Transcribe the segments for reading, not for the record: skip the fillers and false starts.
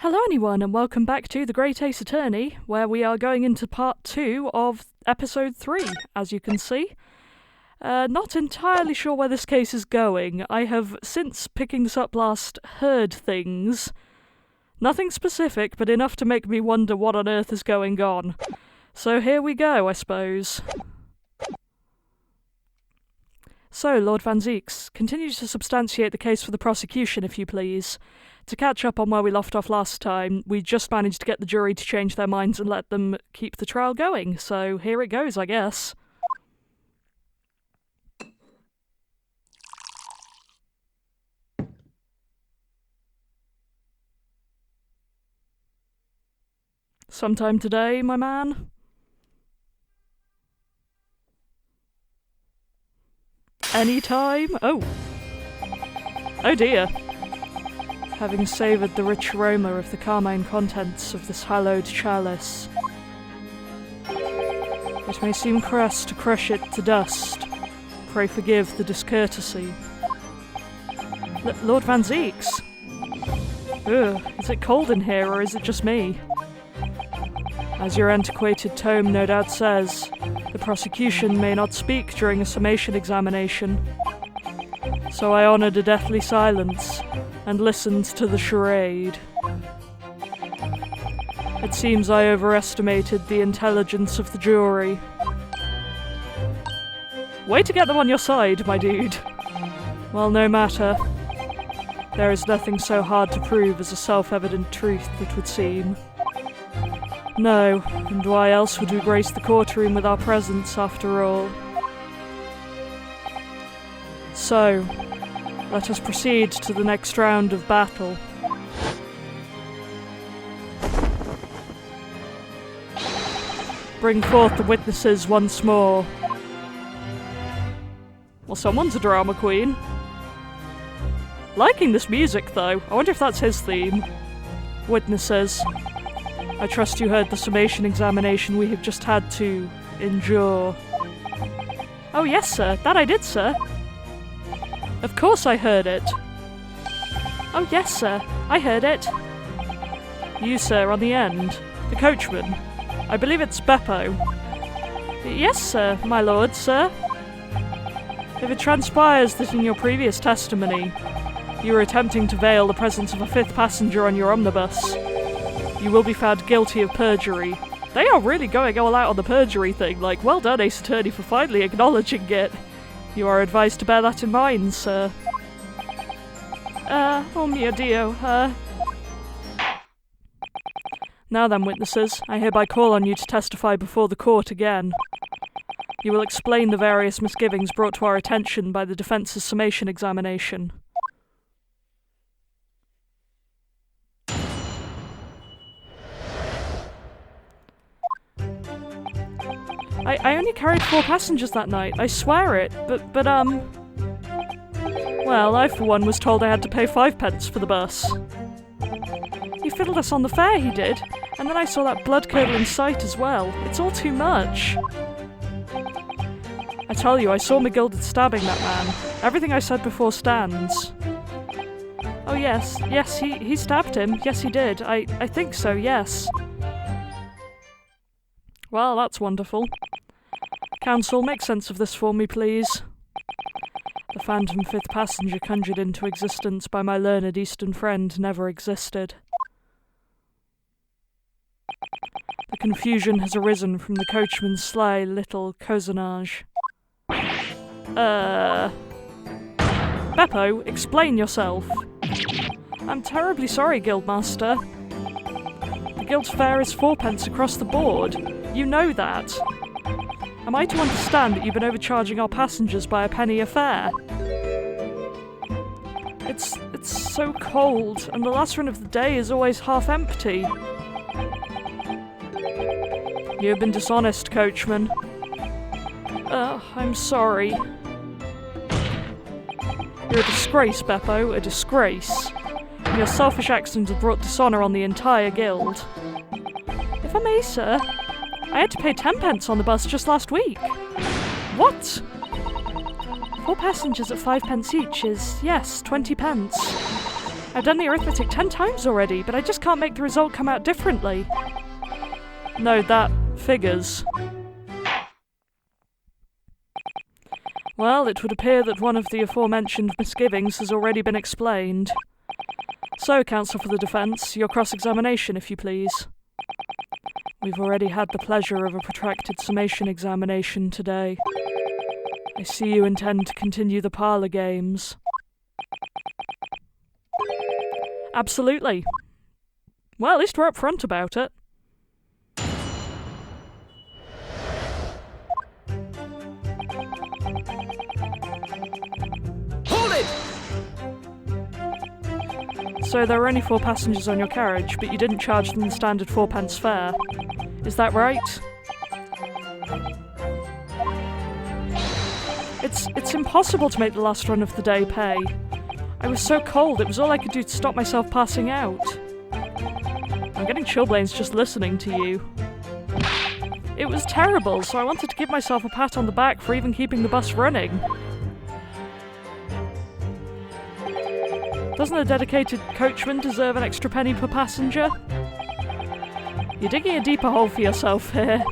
Hello anyone and welcome back to The Great Ace Attorney, where we are going into part 2 of episode 3, as you can see. Not entirely sure where this case is going. I have, since picking this up last, heard things. Nothing specific, but enough to make me wonder what on earth is going on. So here we go, I suppose. So, Lord Van Zieks, continue to substantiate the case for the prosecution, if you please. To catch up on where we left off last time, we just managed to get the jury to change their minds and let them keep the trial going, so here it goes, I guess. Sometime today, my man? Anytime? Oh. Oh dear. Having savoured the rich aroma of the carmine contents of this hallowed chalice, it may seem crass to crush it to dust. Pray forgive the discourtesy. Lord Van Zieks? Ugh, is it cold in here, or is it just me? As your antiquated tome no doubt says, the prosecution may not speak during a summation examination. So I honoured a deathly silence and listened to the charade. It seems I overestimated the intelligence of the jury. Way to get them on your side, my dude. Well, no matter. There is nothing so hard to prove as a self-evident truth, it would seem. No, and why else would we grace the courtroom with our presence, after all? So, let us proceed to the next round of battle. Bring forth the witnesses once more. Well, someone's a drama queen. Liking this music, though. I wonder if that's his theme. Witnesses, I trust you heard the summation examination we have just had to endure. Oh yes, sir. That I did, sir. Of course I heard it. Oh yes, sir. I heard it. You, sir, on the end. The coachman. I believe it's Beppo. Yes, sir, my lord, sir. If it transpires that in your previous testimony you were attempting to veil the presence of a fifth passenger on your omnibus, you will be found guilty of perjury. They are really going all out on the perjury thing, like, well done, Ace Attorney, for finally acknowledging it. You are advised to bear that in mind, sir. Oh mio Dio, Now then, witnesses, I hereby call on you to testify before the court again. You will explain the various misgivings brought to our attention by the defence's summation examination. I only carried 4 passengers that night, I swear it, but well, I for one was told I had to pay 5 pence for the bus. He fiddled us on the fare, he did, and then I saw that blood-curdling sight as well. It's all too much. I tell you, I saw McGilded stabbing that man. Everything I said before stands. Oh yes, he stabbed him, yes he did, I think so, yes. Well, that's wonderful. Counsel, make sense of this for me, please. The phantom fifth passenger conjured into existence by my learned Eastern friend never existed. The confusion has arisen from the coachman's sly little cozenage. Beppo, explain yourself. I'm terribly sorry, Guildmaster. The guild's fare is 4 pence across the board. You know that. Am I to understand that you've been overcharging our passengers by a penny a fare? It's so cold, and the last run of the day is always half empty. You have been dishonest, coachman. I'm sorry. You're a disgrace, Beppo, a disgrace. And your selfish actions have brought dishonour on the entire guild. If I may, sir, I had to pay 10 pence on the bus just last week. What? 4 passengers at 5 pence each is, yes, 20 pence. I've done the arithmetic 10 times already, but I just can't make the result come out differently. No, that figures. Well, it would appear that one of the aforementioned misgivings has already been explained. So, counsel for the defence, your cross-examination, if you please. We've already had the pleasure of a protracted summation examination today. I see you intend to continue the parlour games. Absolutely. Well, at least we're upfront about it. Hold it! So there were only 4 passengers on your carriage, but you didn't charge them the standard 4p fare. Is that right? It's impossible to make the last run of the day pay. I was so cold, it was all I could do to stop myself passing out. I'm getting chilblains just listening to you. It was terrible, so I wanted to give myself a pat on the back for even keeping the bus running. Doesn't a dedicated coachman deserve an extra penny per passenger? You're digging a deeper hole for yourself here.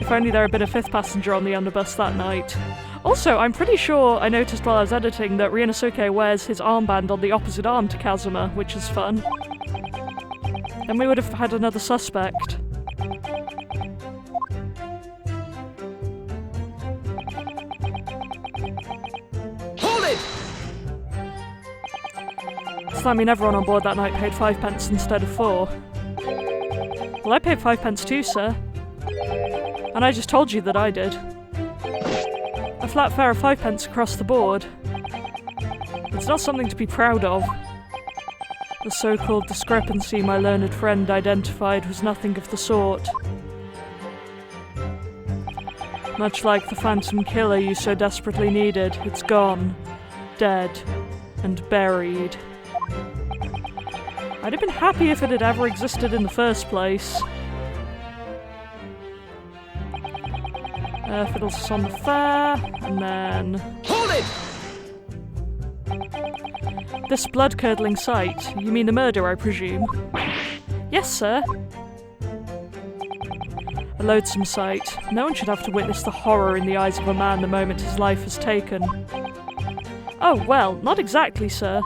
If only there had been a 5th passenger on the underbus that night. Also, I'm pretty sure I noticed while I was editing that Ryunosuke wears his armband on the opposite arm to Kazuma, which is fun. Then we would have had another suspect. Hold it! Does that mean everyone on board that night paid 5p instead of 4? Well, I paid 5p too, sir. And I just told you that I did. A flat fare of 5p across the board. It's not something to be proud of. The so-called discrepancy my learned friend identified was nothing of the sort. Much like the phantom killer you so desperately needed, it's gone, dead, and buried. I'd have been happy if it had ever existed in the first place. Fiddles us on the fare, and then... Hold it! This blood-curdling sight, you mean the murder, I presume? Yes, sir. A loathsome sight. No one should have to witness the horror in the eyes of a man the moment his life is taken. Oh, well, not exactly, sir.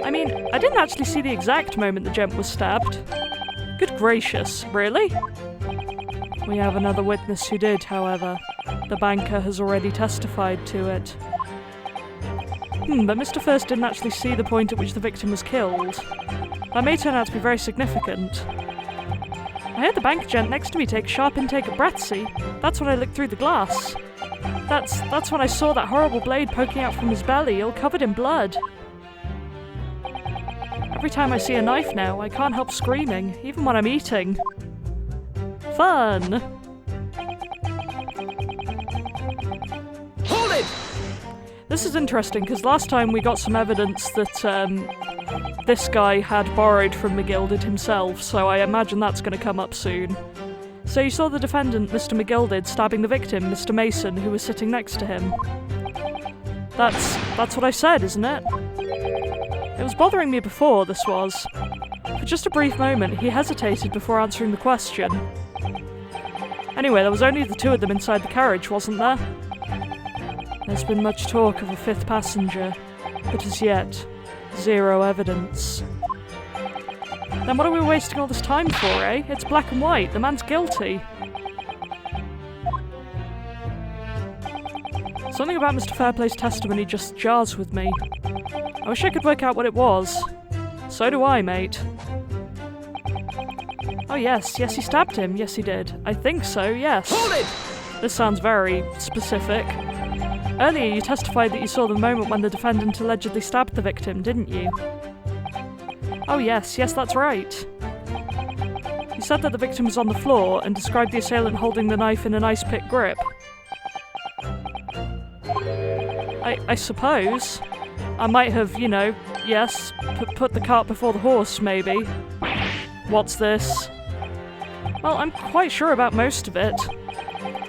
I mean, I didn't actually see the exact moment the gent was stabbed. Good gracious, really? We have another witness who did, however. The banker has already testified to it. But Mr. First didn't actually see the point at which the victim was killed. That may turn out to be very significant. I heard the bank gent next to me take a sharp intake of breath, see? That's when I looked through the glass. That's when I saw that horrible blade poking out from his belly, all covered in blood. Every time I see a knife now, I can't help screaming, even when I'm eating. Fun! Hold it! This is interesting, because last time we got some evidence that this guy had borrowed from McGilded himself, so I imagine that's going to come up soon. So you saw the defendant, Mr. McGilded, stabbing the victim, Mr. Mason, who was sitting next to him. That's what I said, isn't it? It was bothering me before, this was. For just a brief moment, he hesitated before answering the question. Anyway, there was only the 2 of them inside the carriage, wasn't there? There's been much talk of a 5th passenger, but as yet, 0 evidence. Then what are we wasting all this time for, eh? It's black and white, the man's guilty. Something about Mr. Fairplay's testimony just jars with me. I wish I could work out what it was. So do I, mate. Oh yes, he stabbed him, yes he did. I think so, yes. Hold it! This sounds very specific. Earlier you testified that you saw the moment when the defendant allegedly stabbed the victim, didn't you? Oh yes, that's right. You said that the victim was on the floor and described the assailant holding the knife in an ice pick grip. I suppose. I might have, yes, put the cart before the horse, maybe. What's this? Well, I'm quite sure about most of it.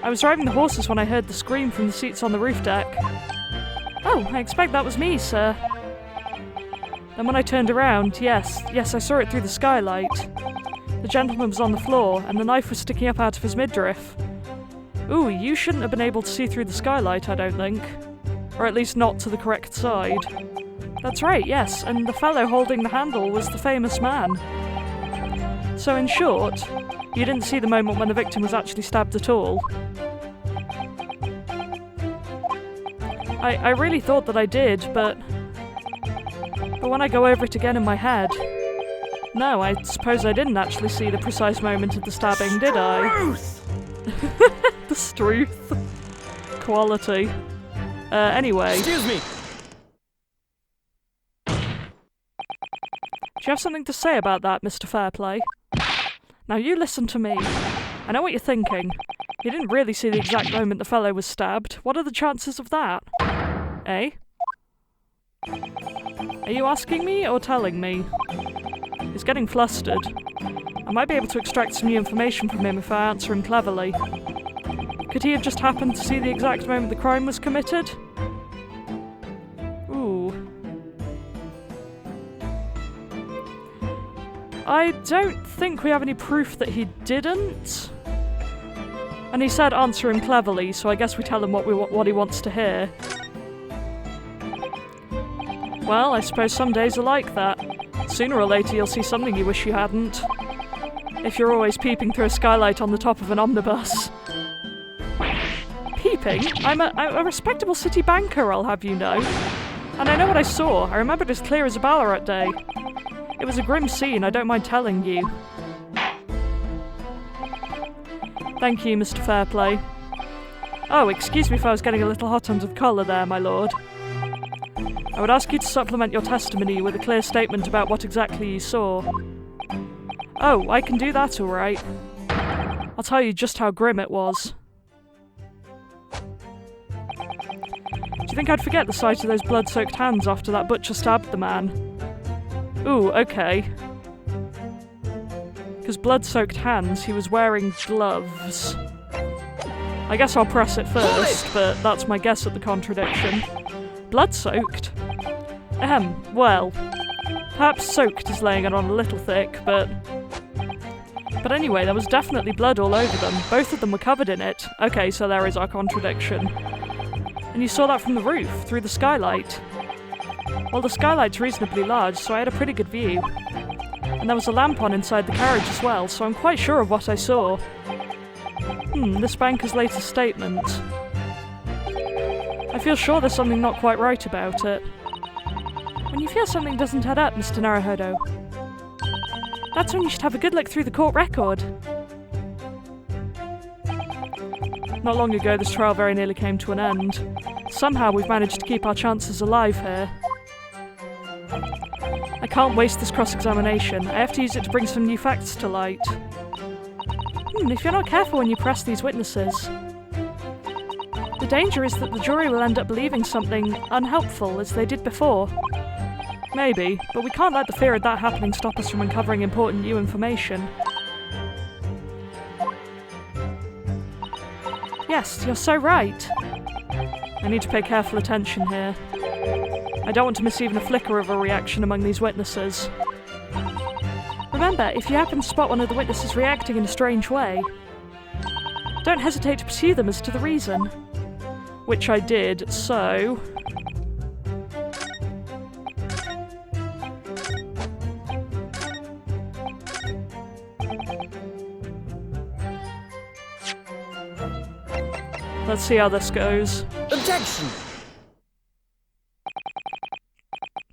I was driving the horses when I heard the scream from the seats on the roof deck. Oh, I expect that was me, sir. Then when I turned around, yes, I saw it through the skylight. The gentleman was on the floor, and the knife was sticking up out of his midriff. Ooh, you shouldn't have been able to see through the skylight, I don't think. Or at least not to the correct side. That's right, yes, and the fellow holding the handle was the famous man. So in short, you didn't see the moment when the victim was actually stabbed at all. I really thought that I did, but when I go over it again in my head, no, I suppose I didn't actually see the precise moment of the stabbing, did I? The struth. Quality. Anyway. Excuse me. Do you have something to say about that, Mr. Fairplay? Now you listen to me. I know what you're thinking. You didn't really see the exact moment the fellow was stabbed. What are the chances of that? Eh? Are you asking me or telling me? He's getting flustered. I might be able to extract some new information from him if I answer him cleverly. Could he have just happened to see the exact moment the crime was committed? Ooh. I don't think we have any proof that he didn't. And he said answer him cleverly, so I guess we tell him what he wants to hear. Well, I suppose some days are like that. Sooner or later you'll see something you wish you hadn't. If you're always peeping through a skylight on the top of an omnibus. Peeping? I'm a respectable city banker, I'll have you know. And I know what I saw. I remember it as clear as a Ballarat day. It was a grim scene, I don't mind telling you. Thank you, Mr. Fairplay. Oh, excuse me if I was getting a little hot under the collar there, my lord. I would ask you to supplement your testimony with a clear statement about what exactly you saw. Oh, I can do that all right. I'll tell you just how grim it was. Do you think I'd forget the sight of those blood-soaked hands after that butcher stabbed the man? Ooh, okay. Because blood-soaked hands, he was wearing gloves. I guess I'll press it first, but that's my guess at the contradiction. Blood-soaked? Well, perhaps soaked is laying it on a little thick, but anyway, there was definitely blood all over them. Both of them were covered in it. Okay, so there is our contradiction. And you saw that from the roof, through the skylight. Well, the skylight's reasonably large, so I had a pretty good view. And there was a lamp on inside the carriage as well, so I'm quite sure of what I saw. This banker's latest statement. I feel sure there's something not quite right about it. When you feel something doesn't add up, Mr. Naruhodo, that's when you should have a good look through the court record. Not long ago, this trial very nearly came to an end. Somehow we've managed to keep our chances alive here. I can't waste this cross-examination. I have to use it to bring some new facts to light. If you're not careful when you press these witnesses, the danger is that the jury will end up believing something unhelpful, as they did before. Maybe, but we can't let the fear of that happening stop us from uncovering important new information. Yes, you're so right. I need to pay careful attention here. I don't want to miss even a flicker of a reaction among these witnesses. Remember, if you happen to spot one of the witnesses reacting in a strange way, don't hesitate to pursue them as to the reason. Which I did, so... let's see how this goes. Objection!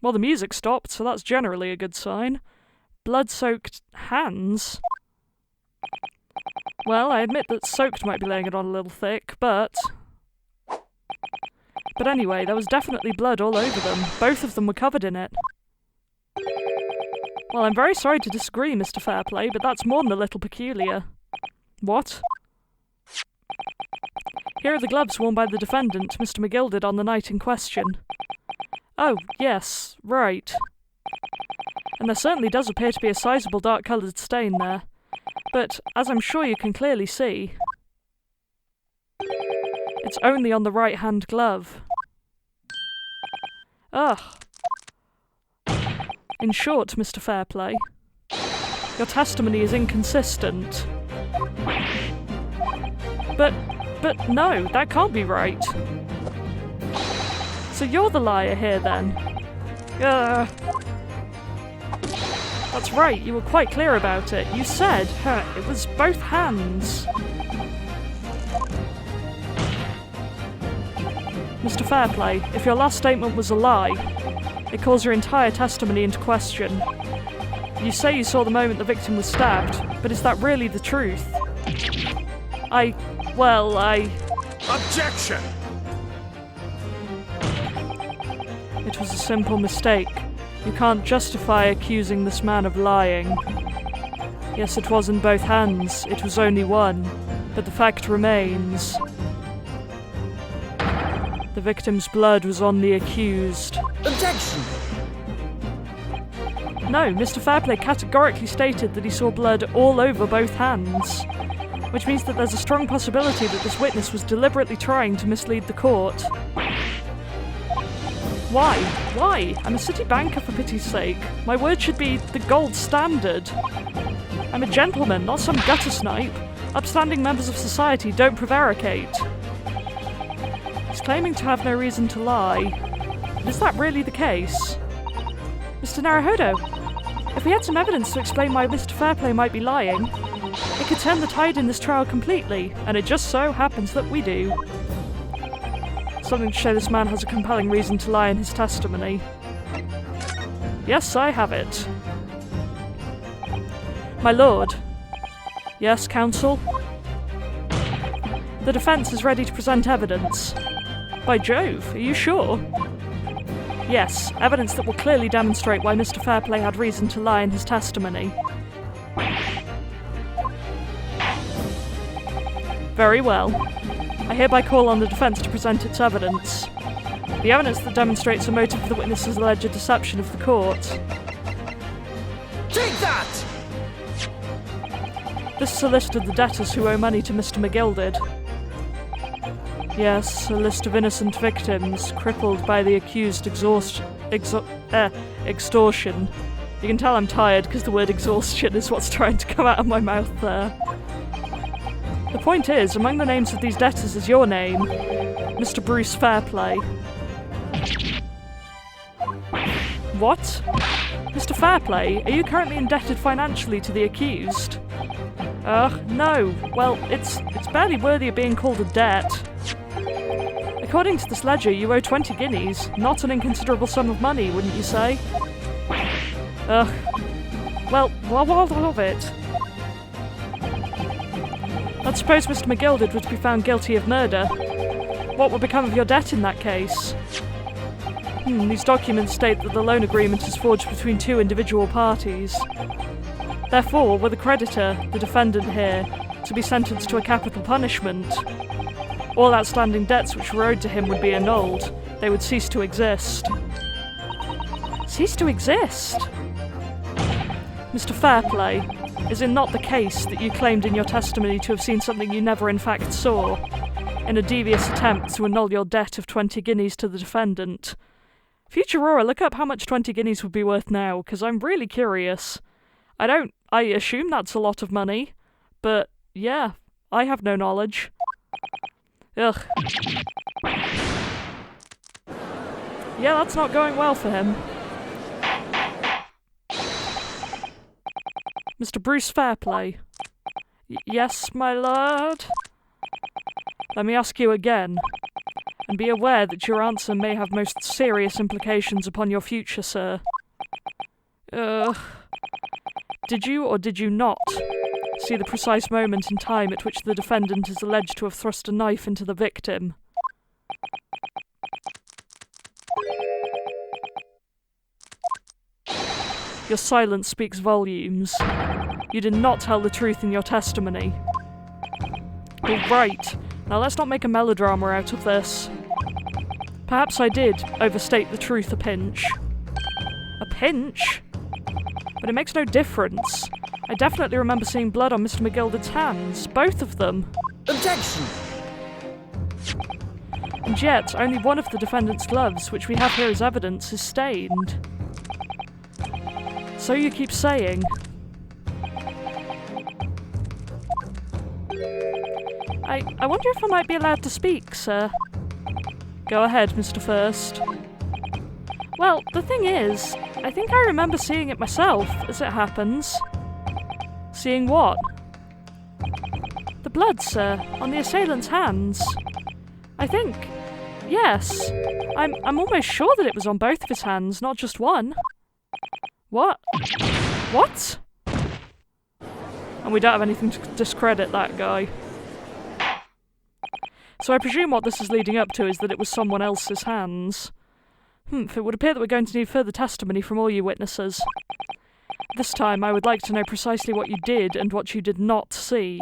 Well, the music stopped, so that's generally a good sign. Blood-soaked hands? Well, I admit that soaked might be laying it on a little thick, but anyway, there was definitely blood all over them. Both of them were covered in it. Well, I'm very sorry to disagree, Mr. Fairplay, but that's more than a little peculiar. What? Here are the gloves worn by the defendant, Mr. McGilded, on the night in question. Oh, yes, right. And there certainly does appear to be a sizable dark-coloured stain there. But, as I'm sure you can clearly see, it's only on the right-hand glove. Ugh. In short, Mr. Fairplay, your testimony is inconsistent. But no, that can't be right. So you're the liar here then? That's right, you were quite clear about it. You said, it was both hands. Mr. Fairplay, if your last statement was a lie, it calls your entire testimony into question. You say you saw the moment the victim was stabbed, but is that really the truth? Objection! It was a simple mistake. You can't justify accusing this man of lying. Yes, it was in both hands. It was only one. But the fact remains. The victim's blood was on the accused. Objection! No, Mr. Fairplay categorically stated that he saw blood all over both hands. Which means that there's a strong possibility that this witness was deliberately trying to mislead the court. Why? Why? I'm a city banker, for pity's sake. My word should be the gold standard. I'm a gentleman, not some gutter snipe. Upstanding members of society don't prevaricate. He's claiming to have no reason to lie. But is that really the case? Mr. Naruhodo, if we had some evidence to explain why Mr. Fairplay might be lying, it could turn the tide in this trial completely, and it just so happens that we do. Something to show this man has a compelling reason to lie in his testimony. Yes, I have it. My lord. Yes, counsel? The defence is ready to present evidence. By Jove, are you sure? Yes, evidence that will clearly demonstrate why Mr. Fairplay had reason to lie in his testimony. Very well. I hereby call on the defence to present its evidence. The evidence that demonstrates a motive for the witness's alleged deception of the court. Take that! This is a list of the debtors who owe money to Mr. McGilded. Yes, a list of innocent victims, crippled by the accused extortion. You can tell I'm tired because the word exhaustion is what's trying to come out of my mouth there. The point is, among the names of these debtors is your name, Mr. Bruce Fairplay. What? Mr. Fairplay, are you currently indebted financially to the accused? No. Well, it's barely worthy of being called a debt. According to this ledger, you owe 20 guineas, not an inconsiderable sum of money, wouldn't you say? Well, what of it? Let's suppose Mr. McGilded were to be found guilty of murder. What would become of your debt in that case? These documents state that the loan agreement is forged between two individual parties. Therefore, were the creditor, the defendant here, to be sentenced to a capital punishment, all outstanding debts which were owed to him would be annulled. They would cease to exist. Cease to exist? Mr. Fairplay, is it not the case that you claimed in your testimony to have seen something you never in fact saw, in a devious attempt to annul your debt of 20 guineas to the defendant? Future Aurora, look up how much 20 guineas would be worth now, because I'm really curious. I assume that's a lot of money, but yeah, I have no knowledge. Ugh. Yeah, that's not going well for him. Mr. Bruce Fairplay. Yes, my lord? Let me ask you again, and be aware that your answer may have most serious implications upon your future, sir. Did you or did you not see the precise moment in time at which the defendant is alleged to have thrust a knife into the victim? Your silence speaks volumes. You did not tell the truth in your testimony. All right. Now let's not make a melodrama out of this. Perhaps I did overstate the truth a pinch. A pinch? But it makes no difference. I definitely remember seeing blood on Mr. McGilded's hands, both of them. Objection! And yet, only one of the defendant's gloves, which we have here as evidence, is stained. So you keep saying. I wonder if I might be allowed to speak, sir. Go ahead, Mr. First. Well, the thing is, I think I remember seeing it myself, as it happens. Seeing what? The blood, sir, on the assailant's hands. I think. Yes. I'm almost sure that it was on both of his hands, not just one. What? What? And we don't have anything to discredit that guy. So I presume what this is leading up to is that it was someone else's hands. It would appear that we're going to need further testimony from all you witnesses. This time I would like to know precisely what you did and what you did not see.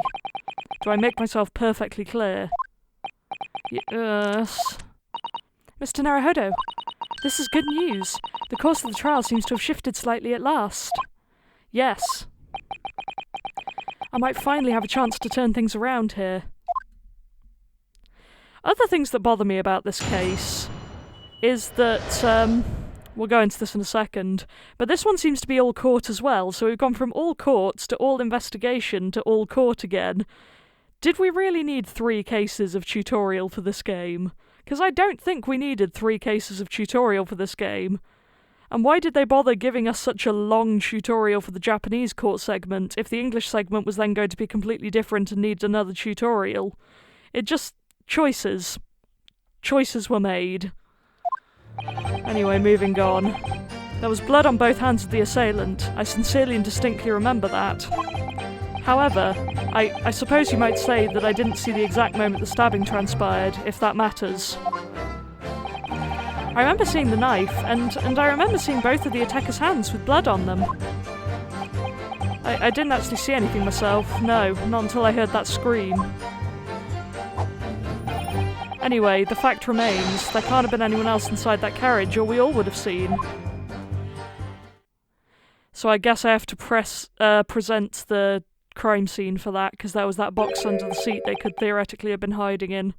Do I make myself perfectly clear? Yes. Mr. Naruhodo, this is good news. The course of the trial seems to have shifted slightly at last. Yes. I might finally have a chance to turn things around here. Other things that bother me about this case is that, we'll go into this in a second, but this one seems to be all court as well, so we've gone from all courts to all investigation to all court again. Did we really need 3 cases of tutorial for this game? Because I don't think we needed 3 cases of tutorial for this game. And why did they bother giving us such a long tutorial for the Japanese court segment if the English segment was then going to be completely different and need another tutorial? It just... Choices. Choices were made. Anyway, moving on. There was blood on both hands of the assailant. I sincerely and distinctly remember that. However, I suppose you might say that I didn't see the exact moment the stabbing transpired, if that matters. I remember seeing the knife, and I remember seeing both of the attacker's hands with blood on them. I didn't actually see anything myself, no, not until I heard that scream. Anyway, the fact remains, there can't have been anyone else inside that carriage, or we all would have seen. So I guess I have to present the crime scene for that, because there was that box under the seat they could theoretically have been hiding in.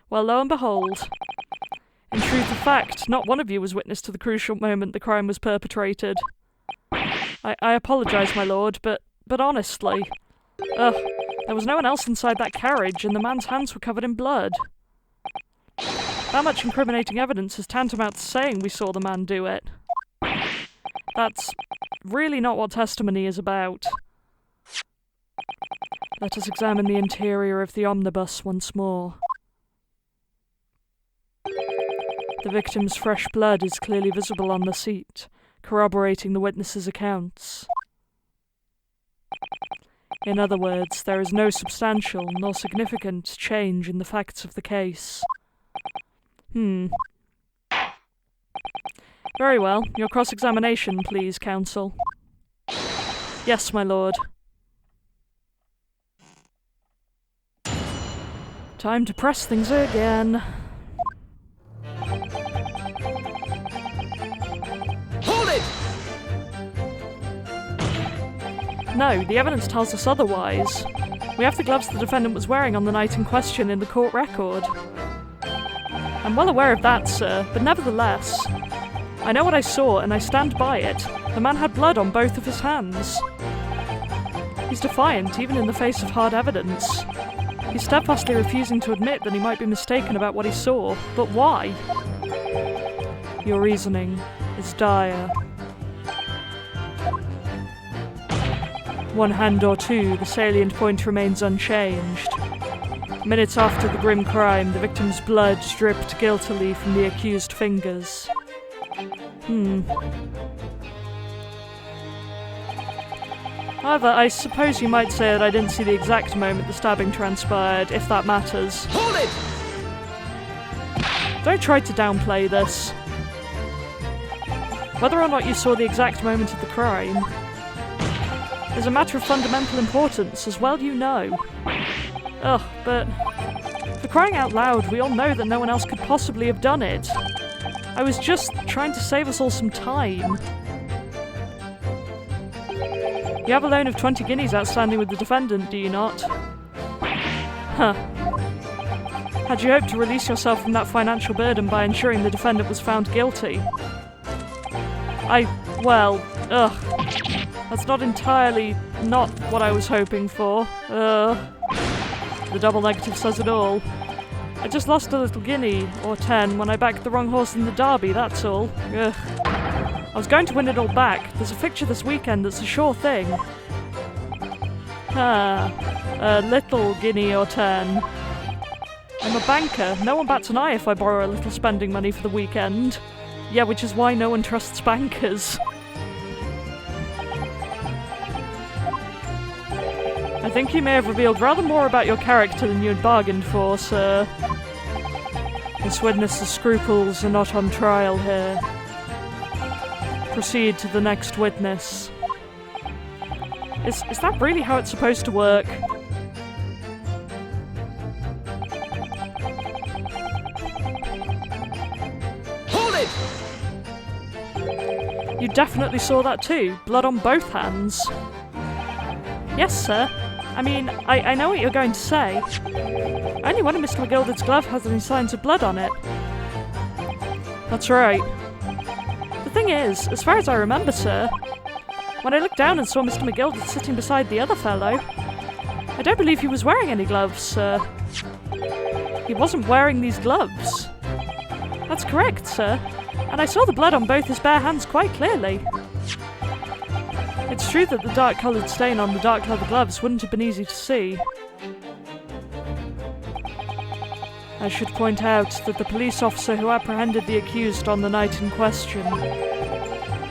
Well, lo and behold. In truth of fact, not one of you was witness to the crucial moment the crime was perpetrated. I apologise, my lord, but honestly... there was no one else inside that carriage, and the man's hands were covered in blood. That much incriminating evidence is tantamount to saying we saw the man do it. That's really not what testimony is about. Let us examine the interior of the omnibus once more. The victim's fresh blood is clearly visible on the seat, corroborating the witnesses' accounts. In other words, there is no substantial nor significant change in the facts of the case. Very well. Your cross-examination, please, counsel. Yes, my lord. Time to press things again. Hold it! No, the evidence tells us otherwise. We have the gloves the defendant was wearing on the night in question in the court record. I'm well aware of that, sir, but nevertheless... I know what I saw, and I stand by it. The man had blood on both of his hands. He's defiant, even in the face of hard evidence. He's steadfastly refusing to admit that he might be mistaken about what he saw. But why? Your reasoning is dire. One hand or two, the salient point remains unchanged. Minutes after the grim crime, the victim's blood dripped guiltily from the accused fingers. However, I suppose you might say that I didn't see the exact moment the stabbing transpired, if that matters. Hold it! Don't try to downplay this. Whether or not you saw the exact moment of the crime is a matter of fundamental importance, as well you know. But for crying out loud, we all know that no one else could possibly have done it. I was just trying to save us all some time. You have a loan of 20 guineas outstanding with the defendant, do you not? Huh. Had you hoped to release yourself from that financial burden by ensuring the defendant was found guilty? That's not entirely not what I was hoping for. The double negative says it all. I just lost a little guinea, or 10, when I backed the wrong horse in the derby, that's all. Ugh. I was going to win it all back. There's a fixture this weekend that's a sure thing. A little guinea or 10. I'm a banker. No one bats an eye if I borrow a little spending money for the weekend. Yeah, which is why no one trusts bankers. I think you may have revealed rather more about your character than you had bargained for, sir. This witness's scruples are not on trial here. Proceed to the next witness. Is that really how it's supposed to work? Hold it! You definitely saw that too. Blood on both hands. Yes, sir. I mean, I know what you're going to say. Only one of Mr. McGilded's glove has any signs of blood on it. That's right. The thing is, as far as I remember, sir, when I looked down and saw Mr. McGilded sitting beside the other fellow, I don't believe he was wearing any gloves, sir. He wasn't wearing these gloves. That's correct, sir. And I saw the blood on both his bare hands quite clearly. It's true that the dark-coloured stain on the dark leather gloves wouldn't have been easy to see. I should point out that the police officer who apprehended the accused on the night in question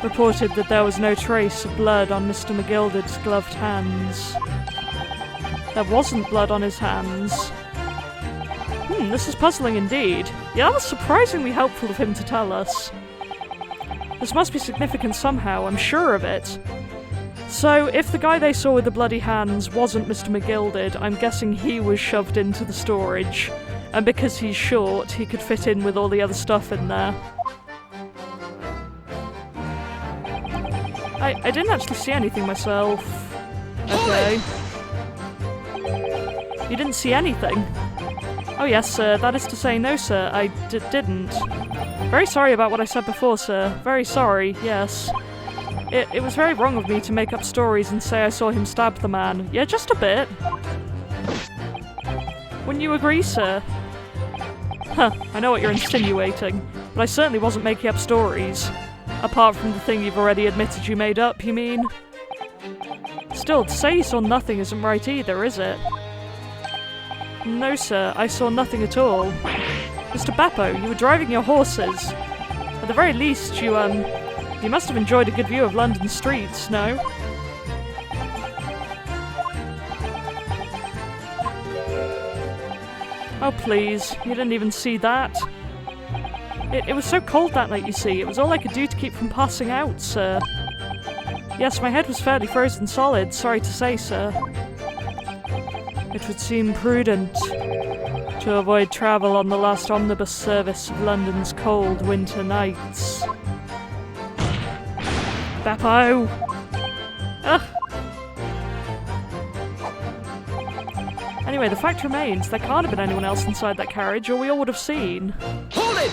reported that there was no trace of blood on Mr. McGilded's gloved hands. There wasn't blood on his hands. This is puzzling indeed. Yeah, that was surprisingly helpful of him to tell us. This must be significant somehow, I'm sure of it. So, if the guy they saw with the bloody hands wasn't Mr. McGilded, I'm guessing he was shoved into the storage. And because he's short, he could fit in with all the other stuff in there. I didn't actually see anything myself. Okay. You didn't see anything? Oh yes, sir. That is to say, no, sir. I didn't. Very sorry about what I said before, sir. Very sorry, yes. It was very wrong of me to make up stories and say I saw him stab the man. Yeah, just a bit. Wouldn't you agree, sir? Huh, I know what you're insinuating, but I certainly wasn't making up stories. Apart from the thing you've already admitted you made up, you mean? Still, to say you saw nothing isn't right either, is it? No, sir, I saw nothing at all. Mr. Beppo, you were driving your horses. At the very least, you must have enjoyed a good view of London streets, no? Oh, please. You didn't even see that. It was so cold that night, you see. It was all I could do to keep from passing out, sir. Yes, my head was fairly frozen solid, sorry to say, sir. It would seem prudent to avoid travel on the last omnibus service of London's cold winter nights. Beppo! Ugh! Anyway, the fact remains, there can't have been anyone else inside that carriage, or we all would have seen. Hold it!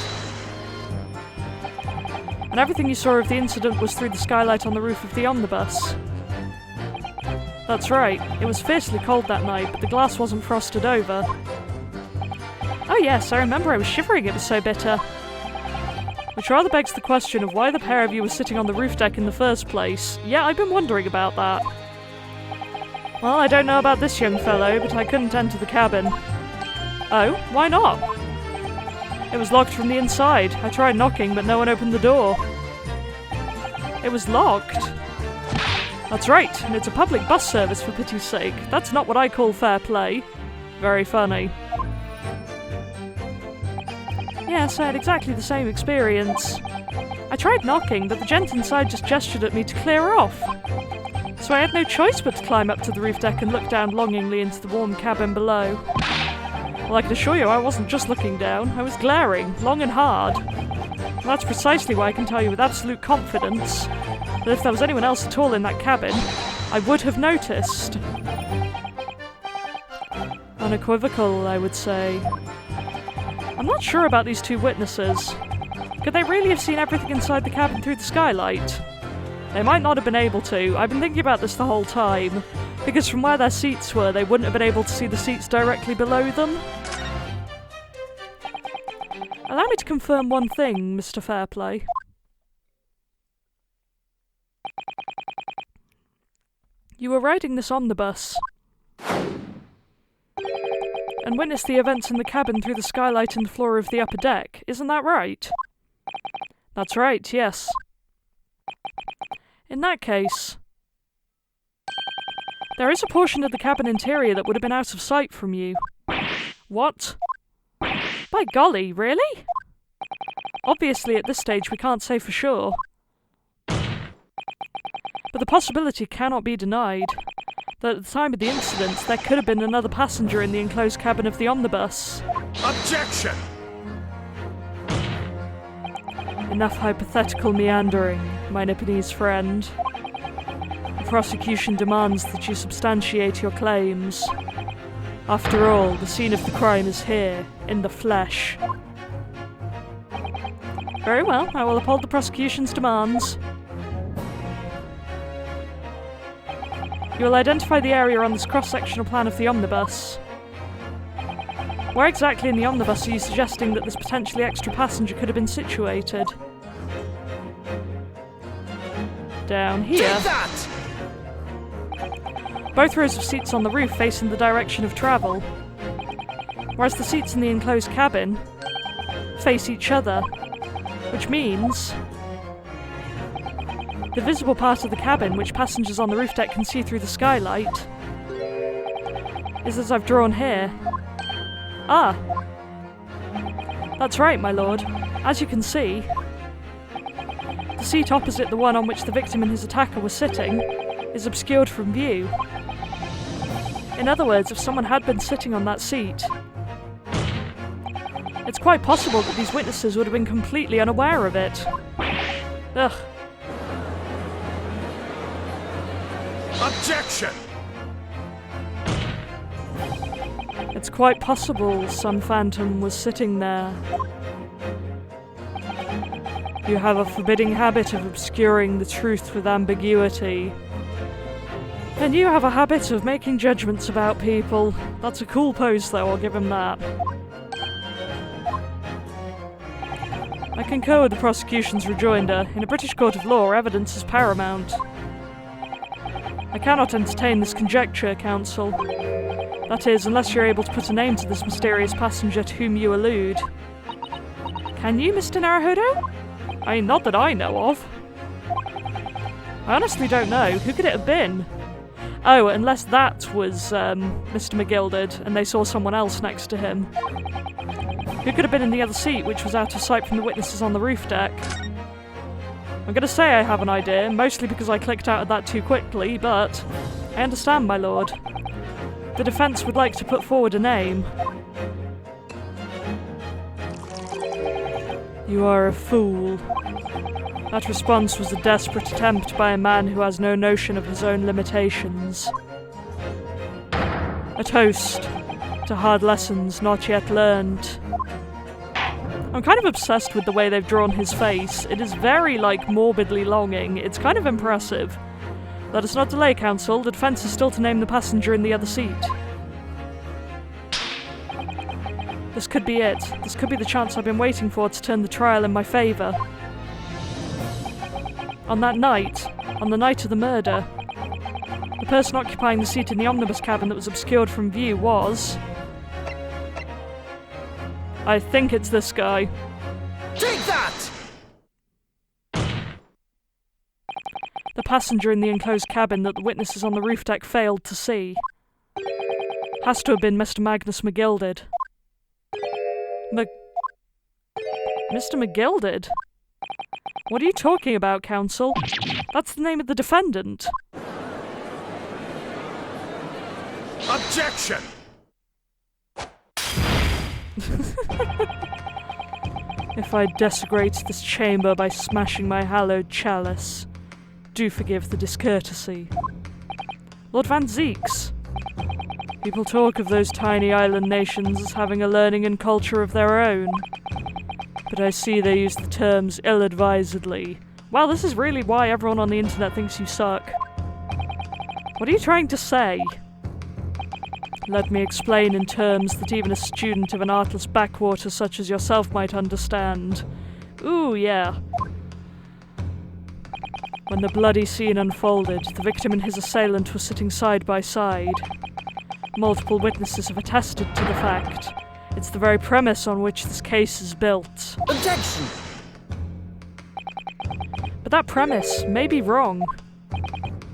And everything you saw of the incident was through the skylight on the roof of the omnibus. That's right, it was fiercely cold that night, but the glass wasn't frosted over. Oh yes, I remember I was shivering, it was so bitter. Which rather begs the question of why the pair of you were sitting on the roof deck in the first place. Yeah, I've been wondering about that. Well, I don't know about this young fellow, but I couldn't enter the cabin. Oh, why not? It was locked from the inside. I tried knocking, but no one opened the door. It was locked? That's right, and it's a public bus service for pity's sake. That's not what I call fair play. Very funny. Yes, I had exactly the same experience. I tried knocking, but the gent inside just gestured at me to clear off. So I had no choice but to climb up to the roof deck and look down longingly into the warm cabin below. Well, I can assure you I wasn't just looking down, I was glaring, long and hard. And that's precisely why I can tell you with absolute confidence that if there was anyone else at all in that cabin, I would have noticed. Unequivocal, I would say. I'm not sure about these two witnesses. Could they really have seen everything inside the cabin through the skylight? They might not have been able to. I've been thinking about this the whole time, because from where their seats were, they wouldn't have been able to see the seats directly below them. Allow me to confirm one thing, Mr. Fairplay. You were riding this omnibus and witnessed the events in the cabin through the skylight and the floor of the upper deck, isn't that right? That's right, yes. In that case, there is a portion of the cabin interior that would have been out of sight from you. What? By golly, really? Obviously, at this stage, we can't say for sure. But the possibility cannot be denied that at the time of the incident, there could have been another passenger in the enclosed cabin of the omnibus. Objection! Enough hypothetical meandering, my Nipponese friend. The prosecution demands that you substantiate your claims. After all, the scene of the crime is here, in the flesh. Very well, I will uphold the prosecution's demands. You will identify the area on this cross-sectional plan of the omnibus. Where exactly in the omnibus are you suggesting that this potentially extra passenger could have been situated? Down here. Take that! Both rows of seats on the roof face in the direction of travel, whereas the seats in the enclosed cabin face each other, which means the visible part of the cabin, which passengers on the roof deck can see through the skylight, is as I've drawn here. Ah! That's right, my lord. As you can see, the seat opposite the one on which the victim and his attacker were sitting is obscured from view. In other words, if someone had been sitting on that seat, it's quite possible that these witnesses would have been completely unaware of it. Ugh. Objection! It's quite possible some phantom was sitting there. You have a forbidding habit of obscuring the truth with ambiguity. And you have a habit of making judgments about people. That's a cool pose, though, I'll give him that. I concur with the prosecution's rejoinder. In a British court of law, evidence is paramount. I cannot entertain this conjecture, counsel. That is, unless you're able to put a name to this mysterious passenger to whom you allude. Can you, Mr. Naruhodo? I mean, not that I know of. I honestly don't know. Who could it have been? Oh, unless that was Mr. McGilded, and they saw someone else next to him. Who could have been in the other seat, which was out of sight from the witnesses on the roof deck? I'm gonna say I have an idea, mostly because I clicked out of that too quickly, but I understand, my lord. The defence would like to put forward a name. You are a fool. That response was a desperate attempt by a man who has no notion of his own limitations. A toast to hard lessons not yet learned. I'm kind of obsessed with the way they've drawn his face. It is very, morbidly longing. It's kind of impressive. Let us not delay, counsel. The defence is still to name the passenger in the other seat. This could be it. This could be the chance I've been waiting for to turn the trial in my favour. On that night, on the night of the murder, the person occupying the seat in the omnibus cabin that was obscured from view was... I think it's this guy. Take that! The passenger in the enclosed cabin that the witnesses on the roof deck failed to see. Has to have been Mr. Magnus McGilded. Mr. McGilded? What are you talking about, counsel? That's the name of the defendant. Objection! If I desecrate this chamber by smashing my hallowed chalice, do forgive the discourtesy. Lord Van Zieks. People talk of those tiny island nations as having a learning and culture of their own. But I see they use the terms ill-advisedly Wow, this is really why everyone on the internet thinks you suck. What are you trying to say? Let me explain in terms that even a student of an artless backwater such as yourself might understand. Ooh, yeah. When the bloody scene unfolded, the victim and his assailant were sitting side by side. Multiple witnesses have attested to the fact. It's the very premise on which this case is built. Objection! But that premise may be wrong.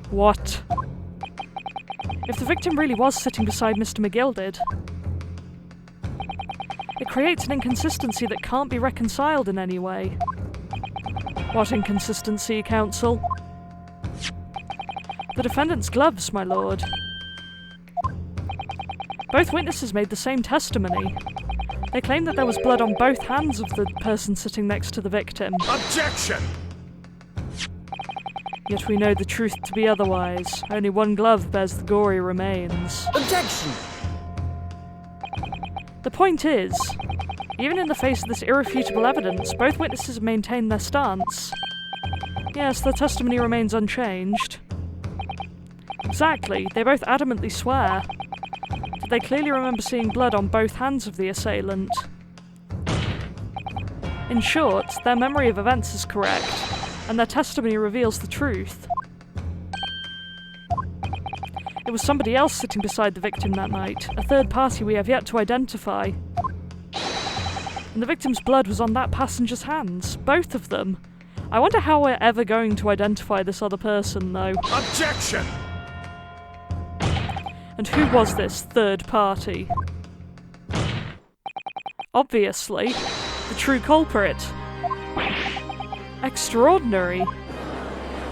What? If the victim really was sitting beside Mr. McGilded, it creates an inconsistency that can't be reconciled in any way. What inconsistency, counsel? The defendant's gloves, my lord. Both witnesses made the same testimony. They claimed that there was blood on both hands of the person sitting next to the victim. Objection! Yet we know the truth to be otherwise. Only one glove bears the gory remains. Objection! The point is, even in the face of this irrefutable evidence, both witnesses maintain their stance. Yes, their testimony remains unchanged. Exactly, they both adamantly swear that they clearly remember seeing blood on both hands of the assailant. In short, their memory of events is correct, and their testimony reveals the truth. It was somebody else sitting beside the victim that night, a third party we have yet to identify. And the victim's blood was on that passenger's hands, both of them. I wonder how we're ever going to identify this other person, though. Objection! And who was this third party? Obviously, the true culprit. Extraordinary.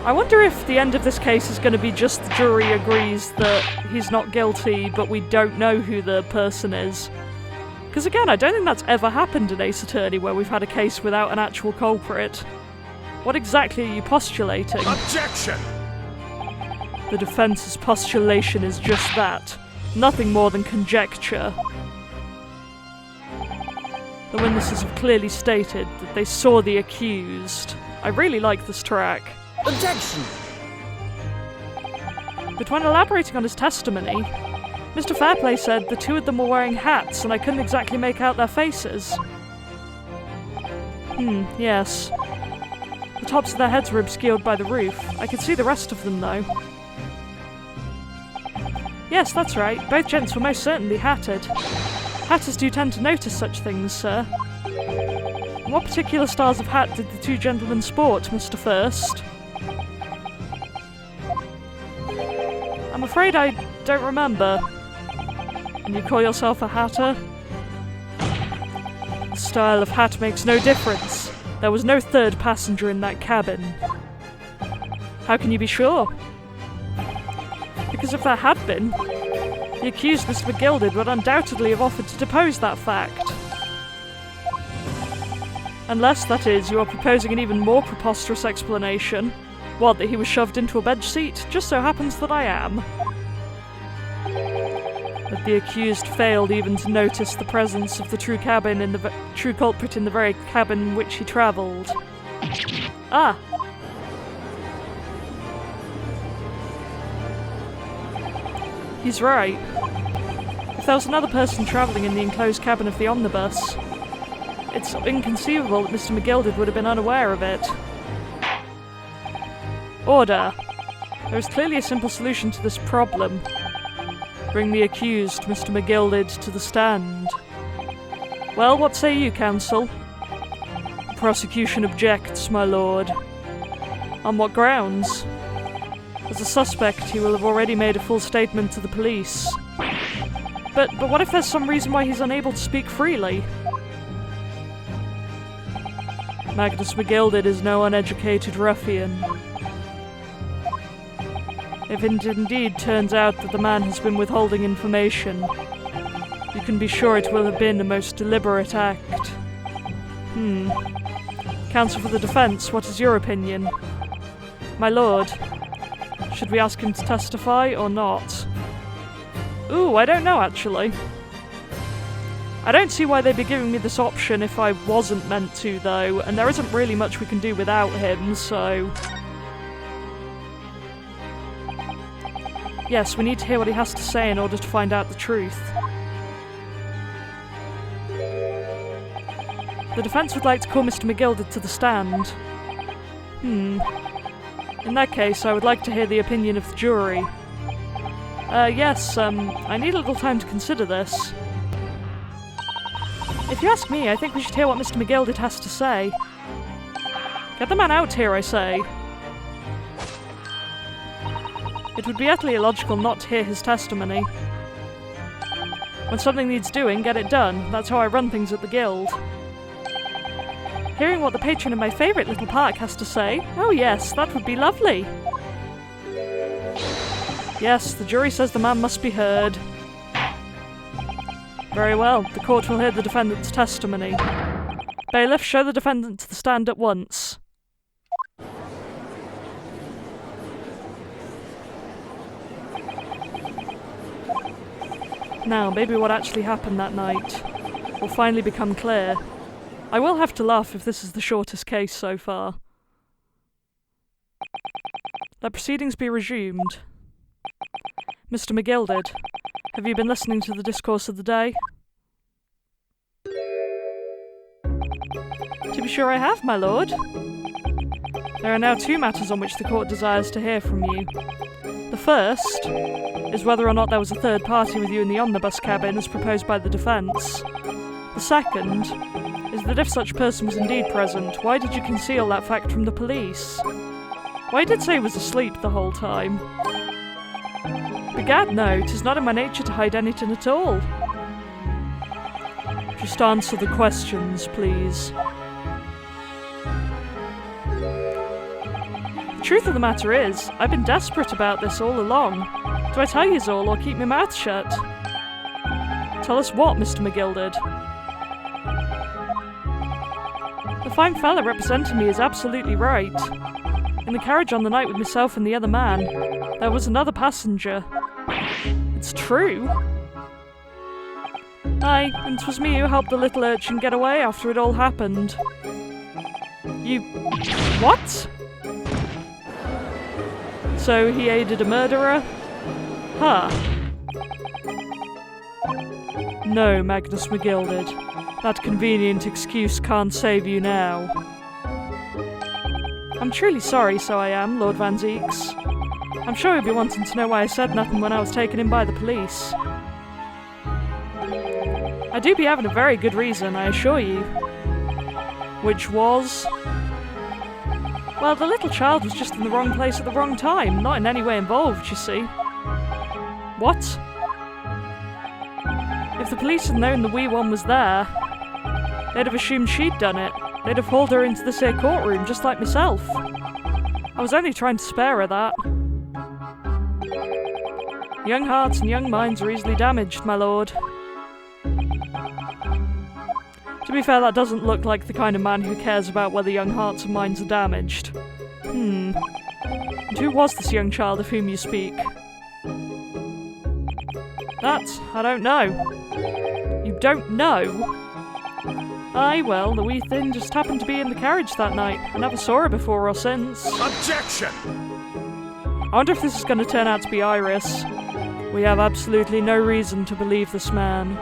I wonder if the end of this case is going to be just the jury agrees that he's not guilty, but we don't know who the person is. Because again, I don't think that's ever happened in Ace Attorney where we've had a case without an actual culprit. What exactly are you postulating? Objection! The defense's postulation is just that. Nothing more than conjecture. The witnesses have clearly stated that they saw the accused. I really like this track. Objection! But when elaborating on his testimony, Mr. Fairplay said the two of them were wearing hats and I couldn't exactly make out their faces. Yes. The tops of their heads were obscured by the roof. I could see the rest of them, though. Yes, that's right. Both gents were most certainly hatted. Hatters do tend to notice such things, sir. And what particular styles of hat did the two gentlemen sport, Mr. First? I'm afraid I don't remember. And you call yourself a hatter? The style of hat makes no difference. There was no third passenger in that cabin. How can you be sure? Because if there had been, the accused, Mr. McGilded, would undoubtedly have offered to depose that fact. Unless, that is, you are proposing an even more preposterous explanation. What, that he was shoved into a bench seat? Just so happens that I am. That the accused failed even to notice the presence of the true culprit in the very cabin in which he travelled. Ah! He's right. If there was another person travelling in the enclosed cabin of the omnibus, it's inconceivable that Mr. McGilded would have been unaware of it. Order. There is clearly a simple solution to this problem. Bring the accused, Mr. McGilded, to the stand. Well, what say you, counsel? The prosecution objects, my lord. On what grounds? As a suspect, he will have already made a full statement to the police. But what if there's some reason why he's unable to speak freely? Magnus McGilded is no uneducated ruffian. If it indeed turns out that the man has been withholding information, you can be sure it will have been a most deliberate act. Counsel for the defense, what is your opinion? My lord, should we ask him to testify or not? Ooh, I don't know, actually. I don't see why they'd be giving me this option if I wasn't meant to, though, and there isn't really much we can do without him, so... Yes, we need to hear what he has to say in order to find out the truth. The defense would like to call Mr. McGilder to the stand. In that case, I would like to hear the opinion of the jury. Yes, I need a little time to consider this. If you ask me, I think we should hear what Mr. McGilder has to say. Get the man out here, I say. It would be utterly illogical not to hear his testimony. When something needs doing, get it done. That's how I run things at the guild. Hearing what the patron of my favourite little park has to say? Oh yes, that would be lovely. Yes, the jury says the man must be heard. Very well, the court will hear the defendant's testimony. Bailiff, show the defendant to the stand at once. Now, maybe what actually happened that night will finally become clear. I will have to laugh if this is the shortest case so far. Let proceedings be resumed. Mr. McGilded, have you been listening to the discourse of the day? To be sure I have, my lord. There are now two matters on which the court desires to hear from you. The first is whether or not there was a third party with you in the omnibus cabin as proposed by the defence. The second is that if such person was indeed present, why did you conceal that fact from the police? Why did say he was asleep the whole time? Begad, no, 'tis not in my nature to hide anything at all. Just answer the questions, please. The truth of the matter is, I've been desperate about this all along. Do I tell yous all or keep my mouth shut? Tell us what, Mr. McGilded? The fine fella representing me is absolutely right. In the carriage on the night with myself and the other man, there was another passenger. It's true. Aye, and 'twas me who helped the little urchin get away after it all happened. You... what? So he aided a murderer? Huh. No, Magnus McGilded. That convenient excuse can't save you now. I'm truly sorry, so I am, Lord Van Zieks. I'm sure you'll be wanting to know why I said nothing when I was taken in by the police. I do be having a very good reason, I assure you. Which was... well, the little child was just in the wrong place at the wrong time, not in any way involved, you see. What? If the police had known the wee one was there, they'd have assumed she'd done it. They'd have hauled her into this here courtroom, just like myself. I was only trying to spare her that. Young hearts and young minds are easily damaged, my lord. To be fair, that doesn't look like the kind of man who cares about whether young hearts and minds are damaged. And who was this young child of whom you speak? That, I don't know. You don't know? Aye, well, the wee thing just happened to be in the carriage that night. I never saw her before or since. Objection! I wonder if this is going to turn out to be Iris. We have absolutely no reason to believe this man.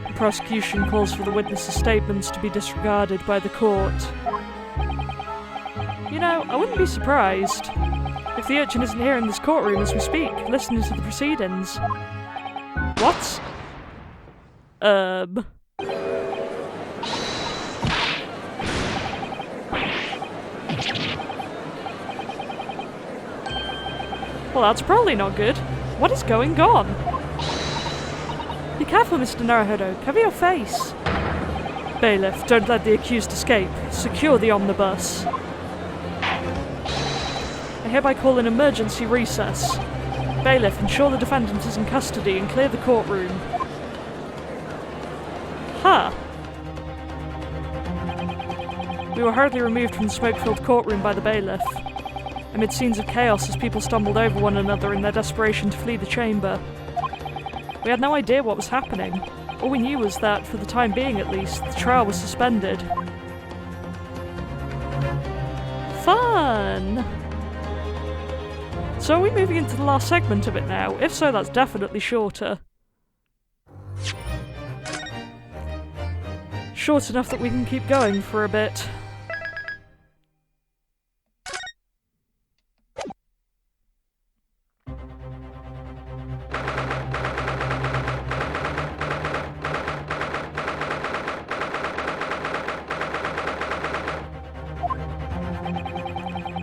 The prosecution calls for the witness's statements to be disregarded by the court. You know, I wouldn't be surprised if the urchin isn't here in this courtroom as we speak, listening to the proceedings. What? Well, that's probably not good. What is going on? Be careful, Mr. Naruhodo. Cover your face. Bailiff, don't let the accused escape. Secure the omnibus. I hereby call an emergency recess. Bailiff, ensure the defendant is in custody and clear the courtroom. Huh. We were hurriedly removed from the smoke-filled courtroom by the bailiff, amid scenes of chaos as people stumbled over one another in their desperation to flee the chamber. We had no idea what was happening. All we knew was that, for the time being at least, the trial was suspended. Fun! So are we moving into the last segment of it now? If so, that's definitely shorter. Short enough that we can keep going for a bit.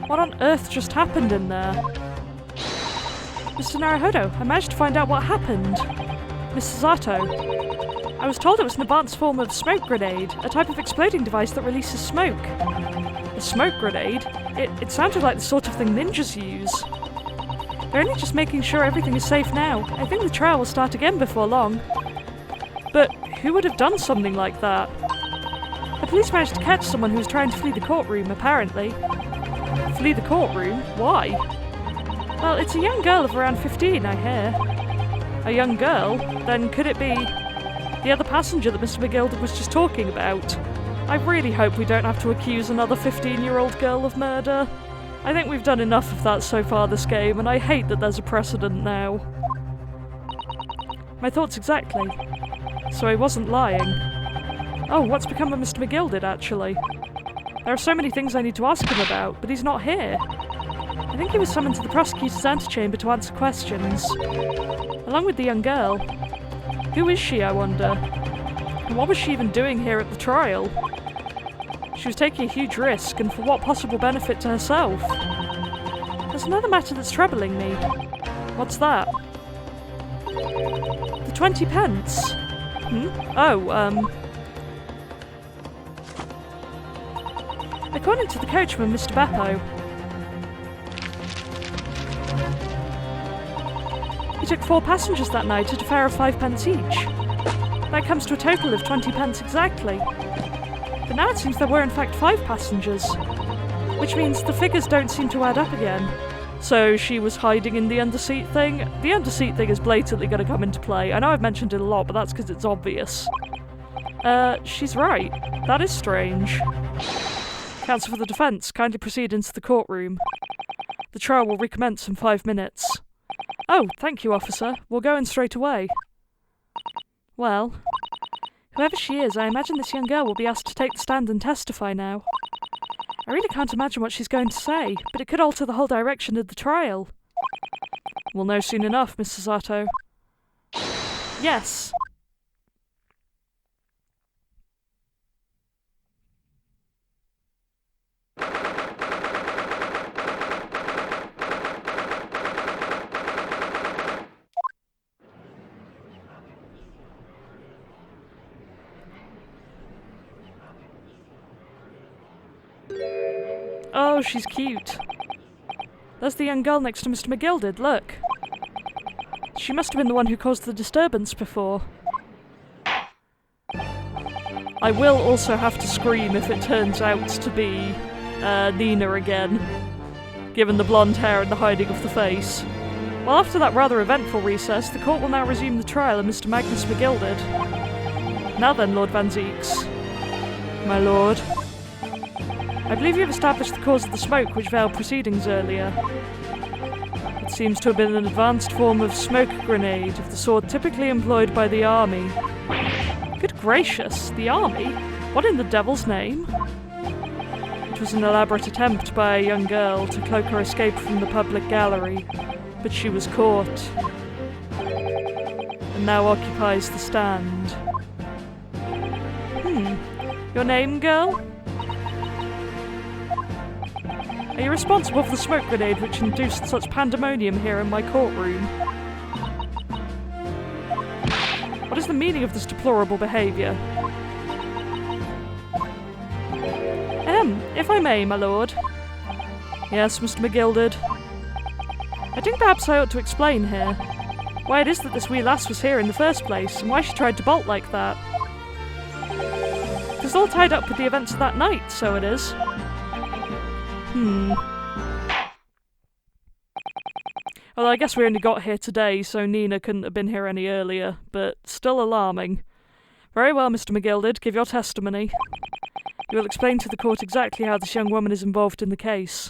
What on earth just happened in there? Mr. Naruhodo, I managed to find out what happened. Mr. Zato, I was told it was an advanced form of smoke grenade, a type of exploding device that releases smoke. A smoke grenade? It sounded like the sort of thing ninjas use. They're only just making sure everything is safe now. I think the trial will start again before long. But who would have done something like that? The police managed to catch someone who was trying to flee the courtroom, apparently. Flee the courtroom? Why? Well, it's a young girl of around 15, I hear. A young girl? Then could it be the other passenger that Mr. McGilded was just talking about? I really hope we don't have to accuse another 15-year-old girl of murder. I think we've done enough of that so far this game, and I hate that there's a precedent now. My thoughts exactly. So I wasn't lying. Oh, what's become of Mr. McGilded, actually? There are so many things I need to ask him about, but he's not here. I think he was summoned to the prosecutor's antechamber to answer questions. Along with the young girl. Who is she, I wonder? And what was she even doing here at the trial? She was taking a huge risk, and for what possible benefit to herself? There's another matter that's troubling me. What's that? The 20 pence. Oh, according to the coachman, Mr. Beppo, he took 4 passengers that night at a fare of 5 pence each. That comes to a total of 20 pence exactly. But now it seems there were in fact 5 passengers, which means the figures don't seem to add up again. So she was hiding in the underseat thing? The underseat thing is blatantly going to come into play. I know I've mentioned it a lot, but that's because it's obvious. She's right. That is strange. Counsel for the defence, kindly proceed into the courtroom. The trial will recommence in 5 minutes. Oh, thank you, officer. We'll go in straight away. Well, whoever she is, I imagine this young girl will be asked to take the stand and testify now. I really can't imagine what she's going to say, but it could alter the whole direction of the trial. We'll know soon enough, Mr. Zato. Yes. Oh, she's cute. There's the young girl next to Mr. McGilded, look. She must have been the one who caused the disturbance before. I will also have to scream if it turns out to be Nina again, given the blonde hair and the hiding of the face. Well, after that rather eventful recess, the court will now resume the trial of Mr. Magnus McGilded. Now then, Lord Van Zieks. My lord. I believe you've established the cause of the smoke which veiled proceedings earlier. It seems to have been an advanced form of smoke grenade of the sort typically employed by the army. Good gracious, the army? What in the devil's name? It was an elaborate attempt by a young girl to cloak her escape from the public gallery, but she was caught, and now occupies the stand. Your name, girl? Are you responsible for the smoke grenade which induced such pandemonium here in my courtroom? What is the meaning of this deplorable behaviour? If I may, my lord. Yes, Mr. McGilded. I think perhaps I ought to explain here why it is that this wee lass was here in the first place, and why she tried to bolt like that. It's all tied up with the events of that night, so it is. Well, I guess we only got here today, so Nina couldn't have been here any earlier, but still alarming. Very well, Mr. McGilded, give your testimony. You will explain to the court exactly how this young woman is involved in the case.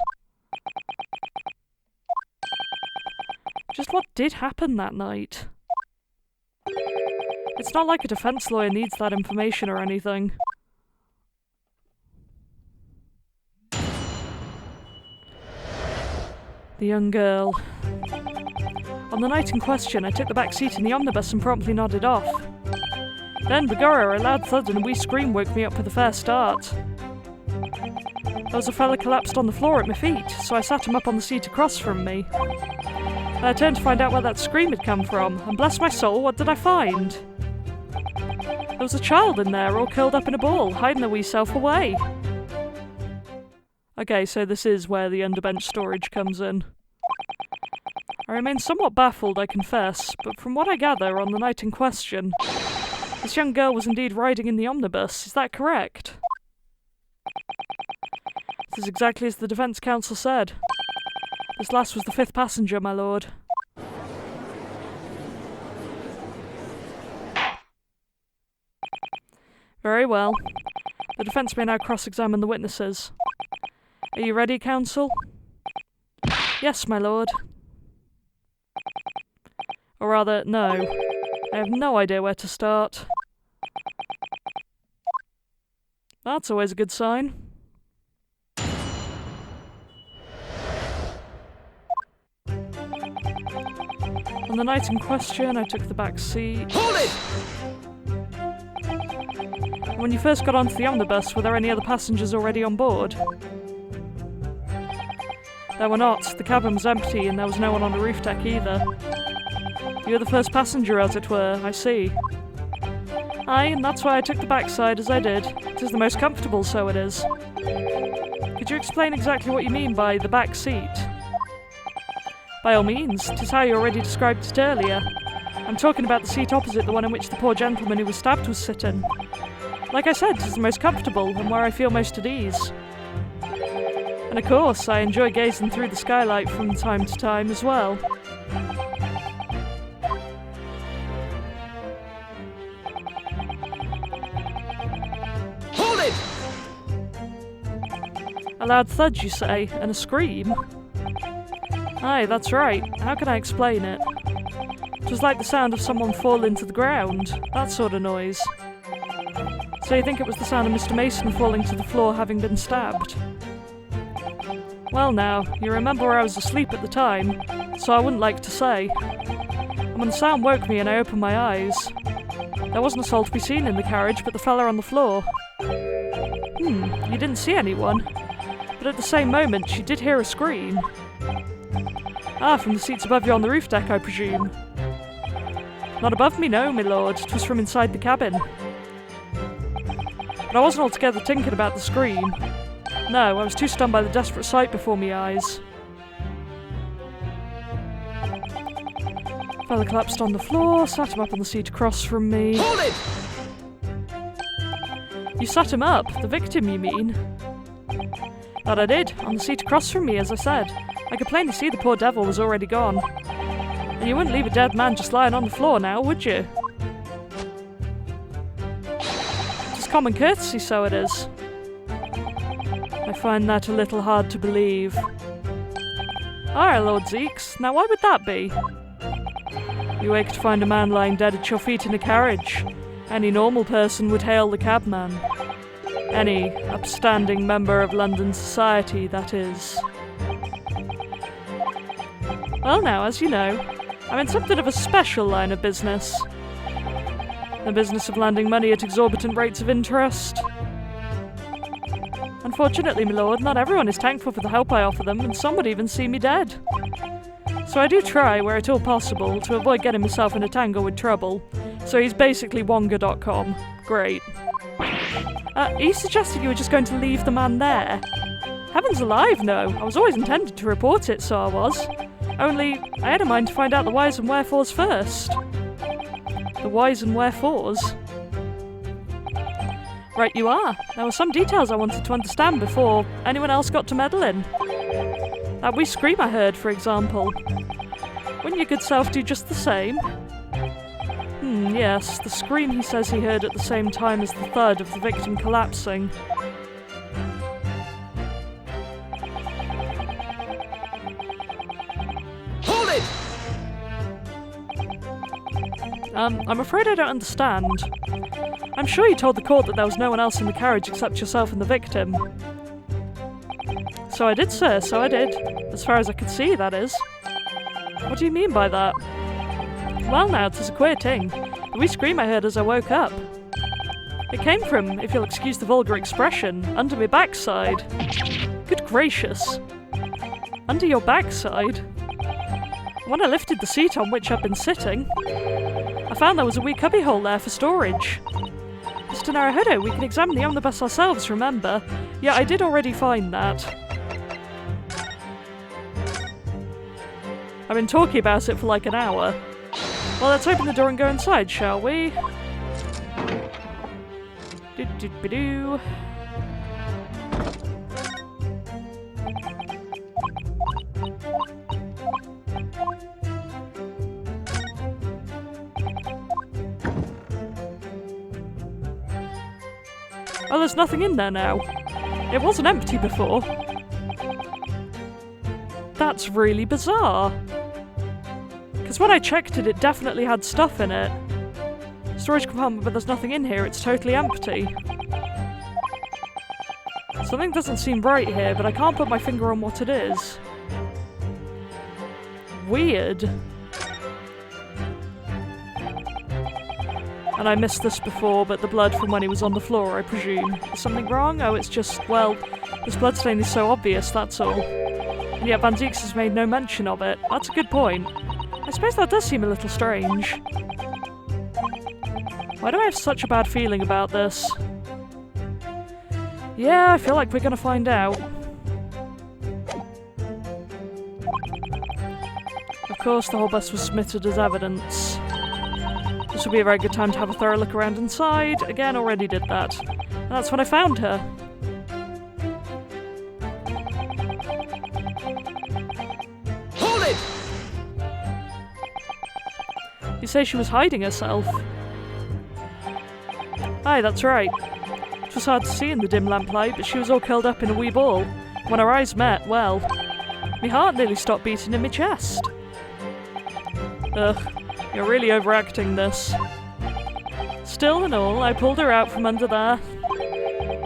Just what did happen that night? It's not like a defense lawyer needs that information or anything. The young girl. On the night in question, I took the back seat in the omnibus and promptly nodded off. Then, begorra, a loud thud and a wee scream woke me up with a fair start. There was a fella collapsed on the floor at my feet, so I sat him up on the seat across from me. Then I turned to find out where that scream had come from, and bless my soul, what did I find? There was a child in there, all curled up in a ball, hiding their wee self away. Okay, so this is where the underbench storage comes in. I remain somewhat baffled, I confess, but from what I gather on the night in question, this young girl was indeed riding in the omnibus, is that correct? This is exactly as the defence counsel said. This lass was the 5th passenger, my lord. Very well. The defence may now cross-examine the witnesses. Are you ready, counsel? Yes, my lord. Or rather, no. I have no idea where to start. That's always a good sign. On the night in question, I took the back seat. Hold it! When you first got onto the omnibus, were there any other passengers already on board? There were not. The cabin was empty and there was no one on the roof deck either. You were the first passenger, as it were, I see. Aye, and that's why I took the backside as I did. It is the most comfortable, so it is. Could you explain exactly what you mean by the back seat? By all means, 'tis how you already described it earlier. I'm talking about the seat opposite the one in which the poor gentleman who was stabbed was sitting. Like I said, 'tis the most comfortable and where I feel most at ease. And of course, I enjoy gazing through the skylight from time to time as well. Hold it! A loud thud, you say, and a scream? Aye, that's right. How can I explain it? It was like the sound of someone falling to the ground, that sort of noise. So you think it was the sound of Mr. Mason falling to the floor having been stabbed? Well now, you remember I was asleep at the time, so I wouldn't like to say. And when the sound woke me and I opened my eyes, there wasn't a soul to be seen in the carriage but the fella on the floor. You didn't see anyone, but at the same moment you did hear a scream. Ah, from the seats above you on the roof deck, I presume. Not above me, no, my lord. 'Twas from inside the cabin. But I wasn't altogether thinking about the scream. No, I was too stunned by the desperate sight before me eyes. Fella collapsed on the floor, sat him up on the seat across from me. Hold it! You sat him up? The victim, you mean? That I did, on the seat across from me, as I said. I could plainly see the poor devil was already gone. And you wouldn't leave a dead man just lying on the floor now, would you? Just common courtesy, so it is. I find that a little hard to believe. Aye, Lord Zieks. Now why would that be? You wake to find a man lying dead at your feet in a carriage. Any normal person would hail the cabman. Any upstanding member of London society, that is. Well now, as you know, I'm in something of a special line of business. The business of lending money at exorbitant rates of interest. Unfortunately, my lord, not everyone is thankful for the help I offer them, and some would even see me dead. So I do try, where at all possible, to avoid getting myself in a tangle with trouble. So he's basically Wonga.com. Great. You suggested you were just going to leave the man there? Heavens alive, no. I was always intended to report it, so I was. Only, I had a mind to find out the whys and wherefores first. The whys and wherefores? Right you are. There were some details I wanted to understand before anyone else got to meddle in. That wee scream I heard, for example. Wouldn't your good self do just the same? Yes, the scream he says he heard at the same time as the thud of the victim collapsing. Hold it! I'm afraid I don't understand. I'm sure you told the court that there was no one else in the carriage except yourself and the victim. So I did, sir, so I did. As far as I could see, that is. What do you mean by that? Well now, 'tis a queer thing. The wee scream I heard as I woke up. It came from, if you'll excuse the vulgar expression, under my backside. Good gracious. Under your backside? When I lifted the seat on which I'd been sitting, I found there was a wee cubbyhole there for storage. Mr. Naruhodo, we can examine the omnibus ourselves, remember? Yeah, I did already find that. I've been talking about it for like an hour. Well, let's open the door and go inside, shall we? Do-do-ba-doo. Oh, there's nothing in there now. It wasn't empty before. That's really bizarre. Because when I checked it, it definitely had stuff in it. Storage compartment, but there's nothing in here. It's totally empty. Something doesn't seem right here, but I can't put my finger on what it is. Weird. And I missed this before, but the blood from when he was on the floor, I presume. Is something wrong? Oh, it's just, well, this bloodstain is so obvious, that's all. And yet Van Zieks has made no mention of it. That's a good point. I suppose that does seem a little strange. Why do I have such a bad feeling about this? Yeah, I feel like we're gonna find out. Of course, the whole bus was submitted as evidence. This would be a very good time to have a thorough look around inside. Again, already did that. And that's when I found her. Hold it! You say she was hiding herself? Aye, that's right. It was hard to see in the dim lamplight, but she was all curled up in a wee ball. When our eyes met, well, my heart nearly stopped beating in my chest. Ugh, you're really overacting this. Still and all, I pulled her out from under there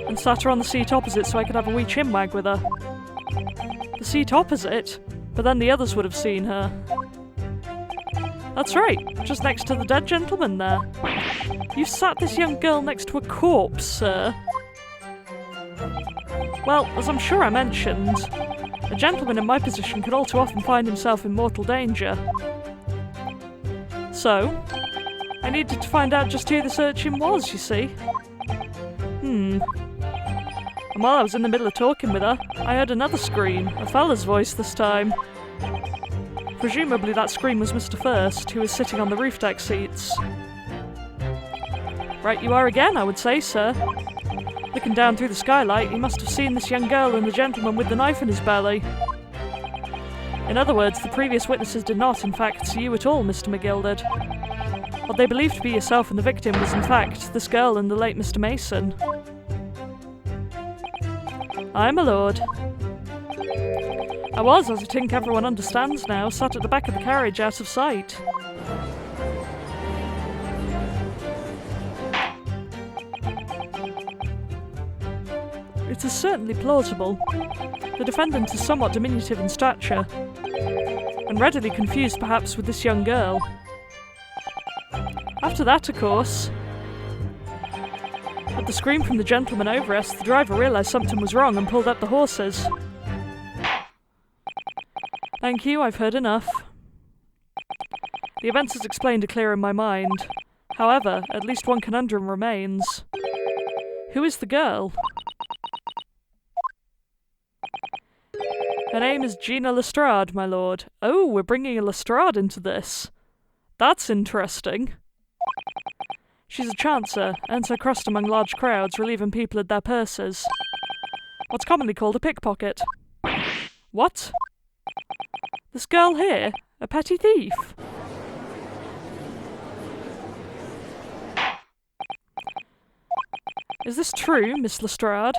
and sat her on the seat opposite so I could have a wee chinwag with her. The seat opposite? But then the others would have seen her. That's right, just next to the dead gentleman there. You sat this young girl next to a corpse, sir. Well, as I'm sure I mentioned, a gentleman in my position can all too often find himself in mortal danger. So, I needed to find out just who this urchin was, you see. And while I was in the middle of talking with her, I heard another scream, a fella's voice this time. Presumably that scream was Mr. First, who was sitting on the roof deck seats. Right you are again, I would say, sir. Looking down through the skylight, you must have seen this young girl and the gentleman with the knife in his belly. In other words, the previous witnesses did not, in fact, see you at all, Mr. McGilded. What they believed to be yourself and the victim was, in fact, this girl and the late Mr. Mason. Aye, my lord. I was, as I think everyone understands now, sat at the back of the carriage out of sight. It is certainly plausible. The defendant is somewhat diminutive in stature, and readily confused perhaps with this young girl. After that, of course, at the scream from the gentleman over us, the driver realised something was wrong and pulled up the horses. Thank you, I've heard enough. The events as explained are clear in my mind. However, at least one conundrum remains. Who is the girl? Her name is Gina Lestrade, my lord. Oh, we're bringing a Lestrade into this. That's interesting. She's a chancer, earns her crust among large crowds, relieving people of their purses. What's commonly called a pickpocket. What? This girl here? A petty thief? Is this true, Miss Lestrade?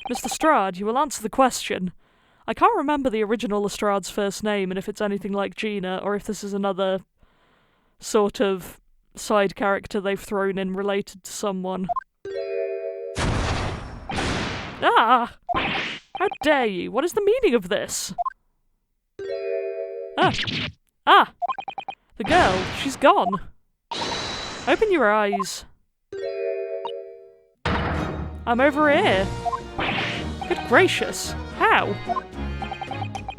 Miss Lestrade, you will answer the question. I can't remember the original Lestrade's first name and if it's anything like Gina, or if this is another sort of side character they've thrown in related to someone. Ah! How dare you? What is the meaning of this? Ah! The girl, she's gone. Open your eyes. I'm over here. Good gracious, how?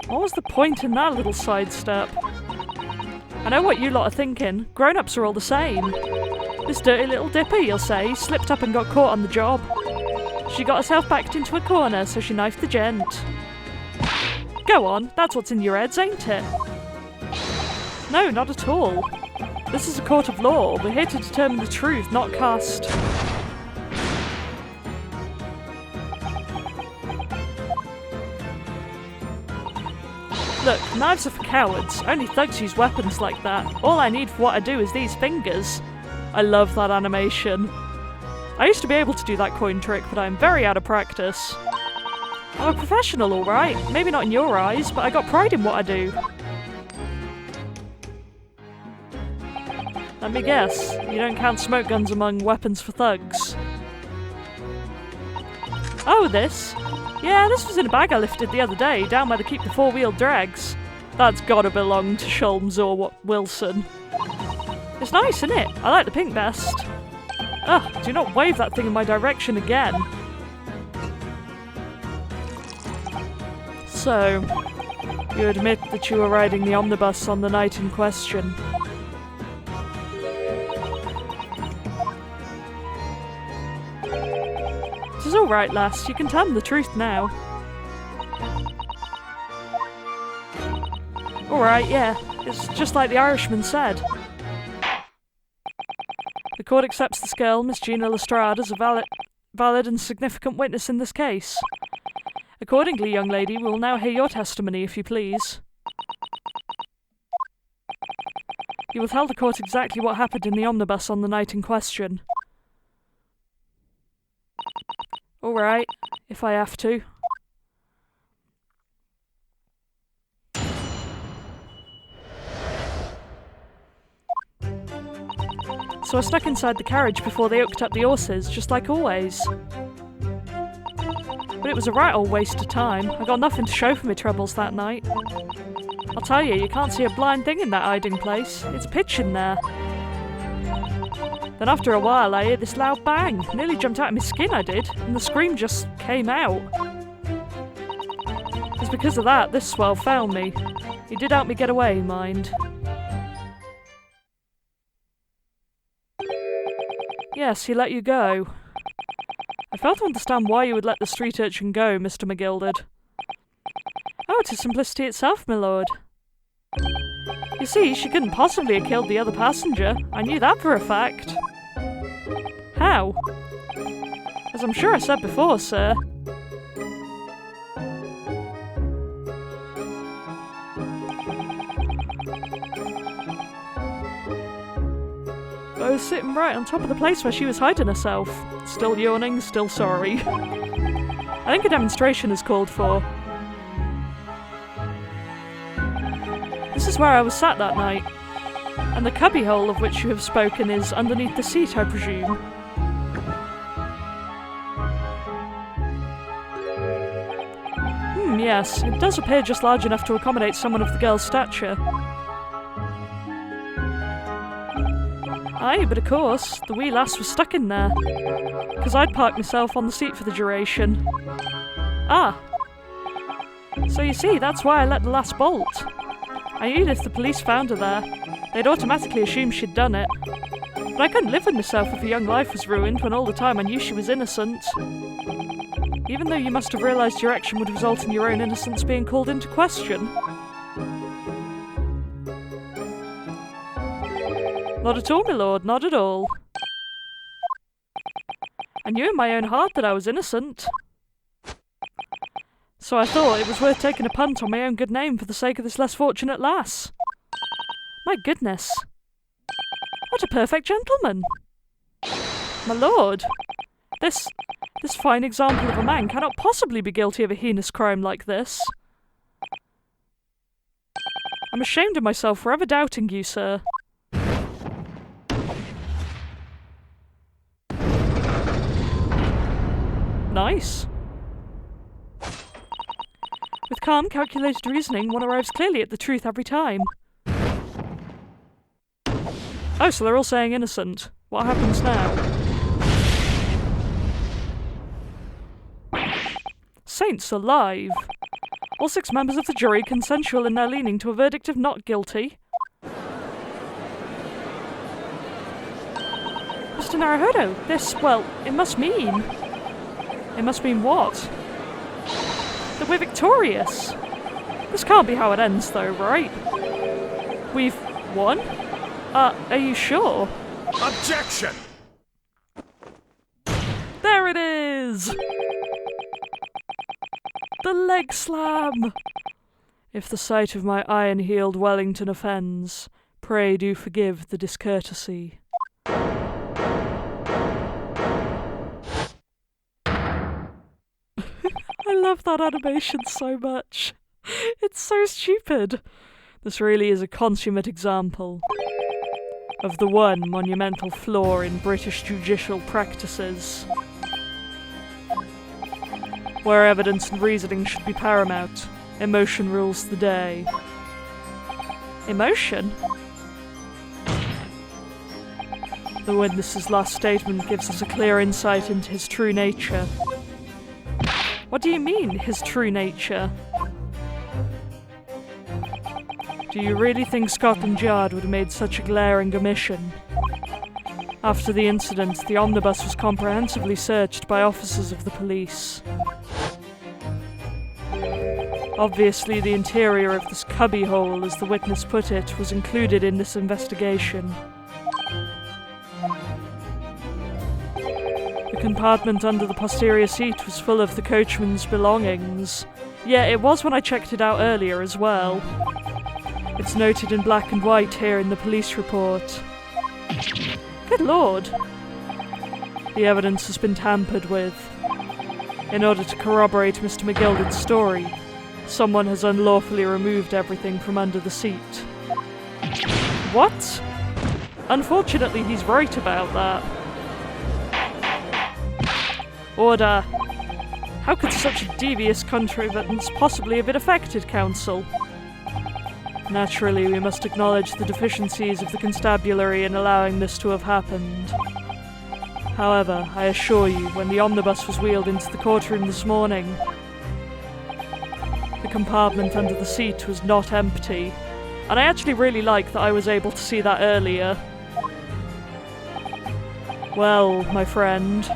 What was the point in that little sidestep? I know what you lot are thinking. Grown-ups are all the same. This dirty little dipper, you'll say, slipped up and got caught on the job. She got herself backed into a corner, so she knifed the gent. Go on, that's what's in your heads, ain't it? No, not at all. This is a court of law. We're here to determine the truth, not cast... Look, knives are for cowards. Only thugs use weapons like that. All I need for what I do is these fingers. I love that animation. I used to be able to do that coin trick, but I'm very out of practice. I'm a professional, alright. Maybe not in your eyes, but I got pride in what I do. Let me guess, you don't count smoke guns among weapons for thugs. Oh, this? Yeah, this was in a bag I lifted the other day, down by the Keep the Four-Wheel Drags. That's gotta belong to Sholmes or Wilson. It's nice, isn't it? I like the pink best. Ugh, do not wave that thing in my direction again. So, you admit that you were riding the omnibus on the night in question. It is alright, lass. You can tell them the truth now. Alright, yeah. It's just like the Irishman said. The court accepts this girl, Miss Gina Lestrade, as a valid and significant witness in this case. Accordingly, young lady, we will now hear your testimony, if you please. You will tell the court exactly what happened in the omnibus on the night in question. Alright, if I have to. So I snuck inside the carriage before they hooked up the horses, just like always. But it was a right old waste of time. I got nothing to show for my troubles that night. I'll tell you, you can't see a blind thing in that hiding place. It's pitch in there. Then after a while I heard this loud bang. Nearly jumped out of my skin, I did, and the scream just came out. It's because of that this swell found me. He did help me get away, mind. Yes, he let you go. I fail to understand why you would let the street urchin go, Mr. McGilded. Oh, 'tis simplicity itself, my lord. You see, she couldn't possibly have killed the other passenger. I knew that for a fact. How? As I'm sure I said before, sir. I was sitting right on top of the place where she was hiding herself. Still yawning, still sorry. I think a demonstration is called for. This is where I was sat that night, and the cubbyhole of which you have spoken is underneath the seat, I presume. Yes, it does appear just large enough to accommodate someone of the girl's stature. Aye, but of course, the wee lass was stuck in there, because I'd parked myself on the seat for the duration. Ah! So you see, that's why I let the lass bolt. I knew if the police found her there, they'd automatically assume she'd done it. But I couldn't live with myself if a young life was ruined when all the time I knew she was innocent. Even though you must have realised your action would result in your own innocence being called into question. Not at all, my lord, not at all. I knew in my own heart that I was innocent. So I thought it was worth taking a punt on my own good name for the sake of this less fortunate lass. My goodness. What a perfect gentleman. My lord, this fine example of a man cannot possibly be guilty of a heinous crime like this. I'm ashamed of myself for ever doubting you, sir. Nice. With calm, calculated reasoning, one arrives clearly at the truth every time. Oh, so they're all saying innocent. What happens now? Saints alive! All 6 members of the jury consensual in their leaning to a verdict of not guilty. Mr. Naruhodo, this, well, it must mean... It must mean what? That we're victorious! This can't be how it ends though, right? We've won? Are you sure? Objection! There it is! The leg slam! If the sight of my iron-heeled Wellington offends, pray do forgive the discourtesy. I love that animation so much. It's so stupid. This really is a consummate example of the one monumental flaw in British judicial practices, where evidence and reasoning should be paramount. Emotion rules the day. Emotion? The witness's last statement gives us a clear insight into his true nature. What do you mean, his true nature? Do you really think Scotland Yard would have made such a glaring omission? After the incident, the omnibus was comprehensively searched by officers of the police. Obviously, the interior of this cubbyhole, as the witness put it, was included in this investigation. The compartment under the posterior seat was full of the coachman's belongings. Yeah, it was when I checked it out earlier as well. It's noted in black and white here in the police report. Good lord. The evidence has been tampered with. In order to corroborate Mr. McGilden's story, someone has unlawfully removed everything from under the seat. What? Unfortunately, he's right about that. Order. How could such a devious contrivance possibly have been effected, counsel? Naturally, we must acknowledge the deficiencies of the constabulary in allowing this to have happened. However, I assure you, when the omnibus was wheeled into the courtroom this morning, the compartment under the seat was not empty, and I actually really like that I was able to see that earlier. Well, my friend.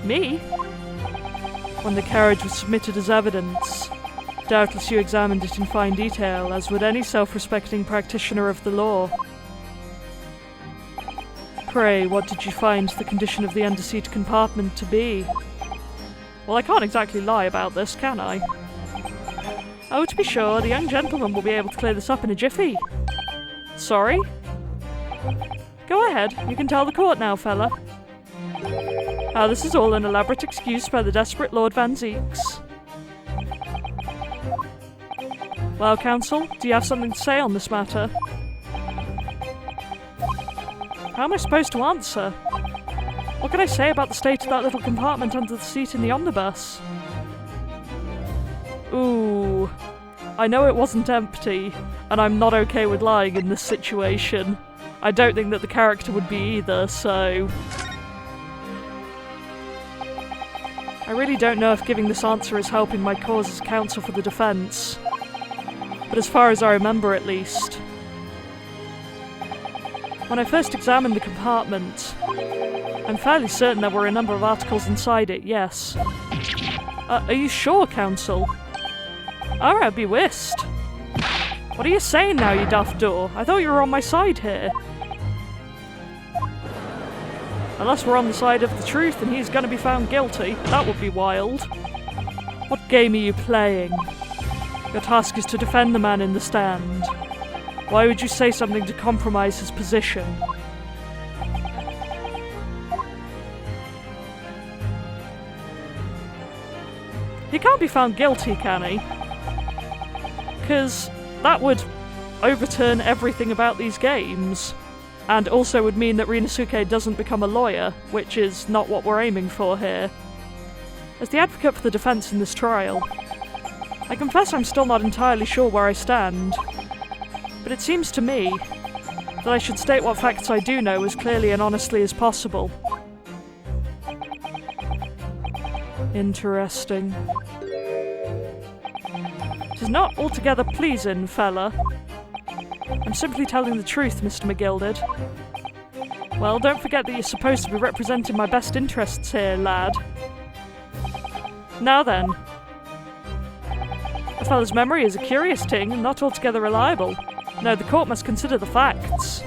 Me? When the carriage was submitted as evidence, doubtless you examined it in fine detail, as would any self-respecting practitioner of the law. Pray, what did you find the condition of the underseat compartment to be? Well, I can't exactly lie about this, can I? Oh, to be sure, the young gentleman will be able to clear this up in a jiffy. Sorry? Go ahead, you can tell the court now, fella. This is all an elaborate excuse by the desperate Lord Van Zieks. Well, counsel, do you have something to say on this matter? How am I supposed to answer? What can I say about the state of that little compartment under the seat in the omnibus? Ooh, I know it wasn't empty, and I'm not okay with lying in this situation. I don't think that the character would be either, so... I really don't know if giving this answer is helping my cause as counsel for the defence. But as far as I remember, at least. When I first examined the compartment, I'm fairly certain there were a number of articles inside it, yes. Are you sure, counsel? Alright, be whist. What are you saying now, you daft door? I thought you were on my side here. Unless we're on the side of the truth and he's going to be found guilty, that would be wild. What game are you playing? Your task is to defend the man in the stand. Why would you say something to compromise his position? He can't be found guilty, can he? Because that would overturn everything about these games, and also would mean that Rinosuke doesn't become a lawyer, which is not what we're aiming for here. As the advocate for the defence in this trial, I confess I'm still not entirely sure where I stand, but it seems to me that I should state what facts I do know as clearly and honestly as possible. Interesting. It is not altogether pleasing, fella. I'm simply telling the truth, Mr. McGilded. Well, don't forget that you're supposed to be representing my best interests here, lad. Now then. A fella's memory is a curious thing and not altogether reliable. No, the court must consider the facts.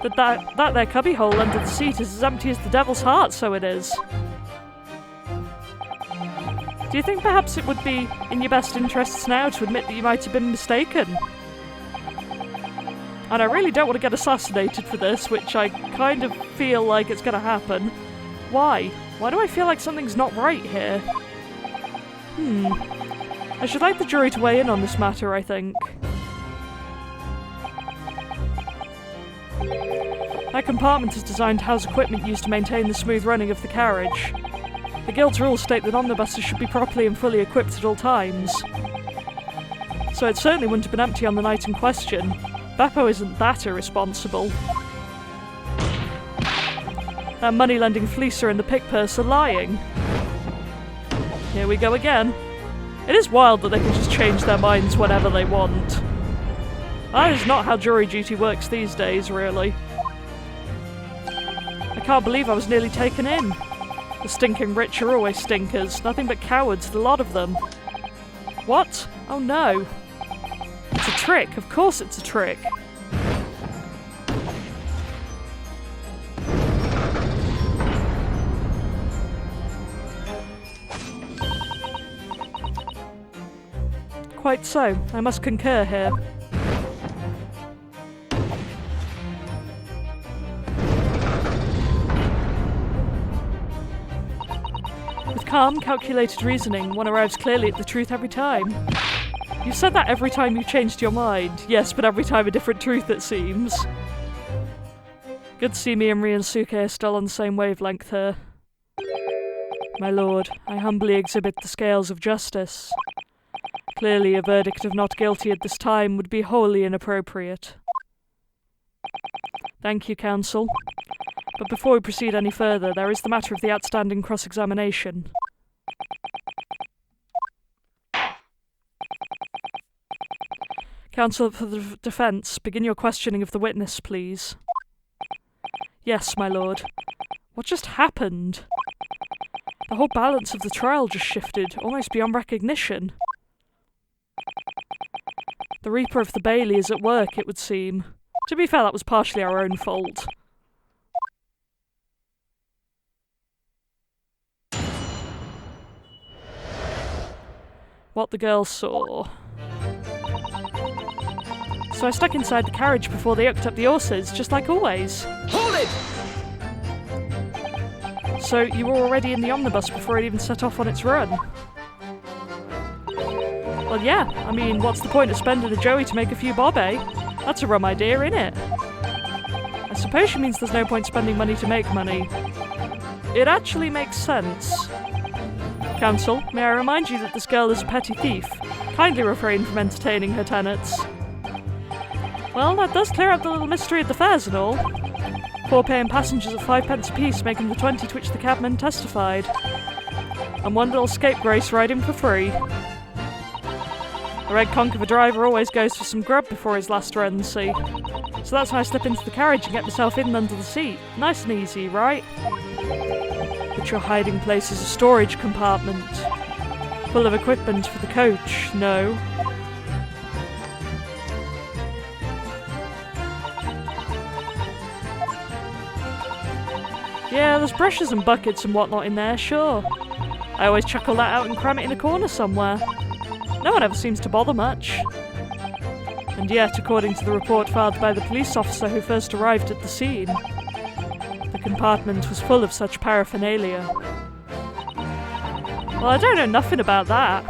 That there cubbyhole under the seat is as empty as the devil's heart, so it is. Do you think perhaps it would be in your best interests now to admit that you might have been mistaken? And I really don't want to get assassinated for this, which I kind of feel like it's going to happen. Why? Why do I feel like something's not right here? I should like the jury to weigh in on this matter, I think. That compartment is designed to house equipment used to maintain the smooth running of the carriage. The Guild's rules state that omnibuses should be properly and fully equipped at all times. So it certainly wouldn't have been empty on the night in question. Beppo isn't that irresponsible. That money-lending fleecer and the pick purse are lying. Here we go again. It is wild that they can just change their minds whenever they want. That is not how jury duty works these days, really. I can't believe I was nearly taken in. The stinking rich are always stinkers. Nothing but cowards, the lot of them. What? Oh no. It's a trick. Of course it's a trick. Quite so. I must concur here. With calm, calculated reasoning, one arrives clearly at the truth every time. You've said that every time you've changed your mind. Yes, but every time a different truth, it seems. Good to see me and Ryosuke are still on the same wavelength here. My lord, I humbly exhibit the scales of justice. Clearly, a verdict of not guilty at this time would be wholly inappropriate. Thank you, counsel. But before we proceed any further, there is the matter of the outstanding cross-examination. Counsel for the defence, begin your questioning of the witness, please. Yes, my lord. What just happened? The whole balance of the trial just shifted, almost beyond recognition. The Reaper of the Bailey is at work, it would seem. To be fair, that was partially our own fault. What the girl saw. So I stuck inside the carriage before they hooked up the horses, just like always. Hold it! So you were already in the omnibus before it even set off on its run? Well, yeah. I mean, what's the point of spending a joey to make a few bob, eh? That's a rum idea, innit? I suppose she means there's no point spending money to make money. It actually makes sense. Counsel, may I remind you that this girl is a petty thief. Kindly refrain from entertaining her tenants. Well, that does clear up the little mystery of the fares and all. 4 paying passengers at 5 pence apiece, making the 20 to which the cabman testified. And one little scapegrace riding for free. The red conk of a driver always goes for some grub before his last run, see? So that's why I slip into the carriage and get myself in under the seat. Nice and easy, right? But your hiding place is a storage compartment. Full of equipment for the coach, no? Yeah, there's brushes and buckets and whatnot in there, sure. I always chuckle that out and cram it in a corner somewhere. No one ever seems to bother much. And yet, according to the report filed by the police officer who first arrived at the scene, the compartment was full of such paraphernalia. Well, I don't know nothing about that.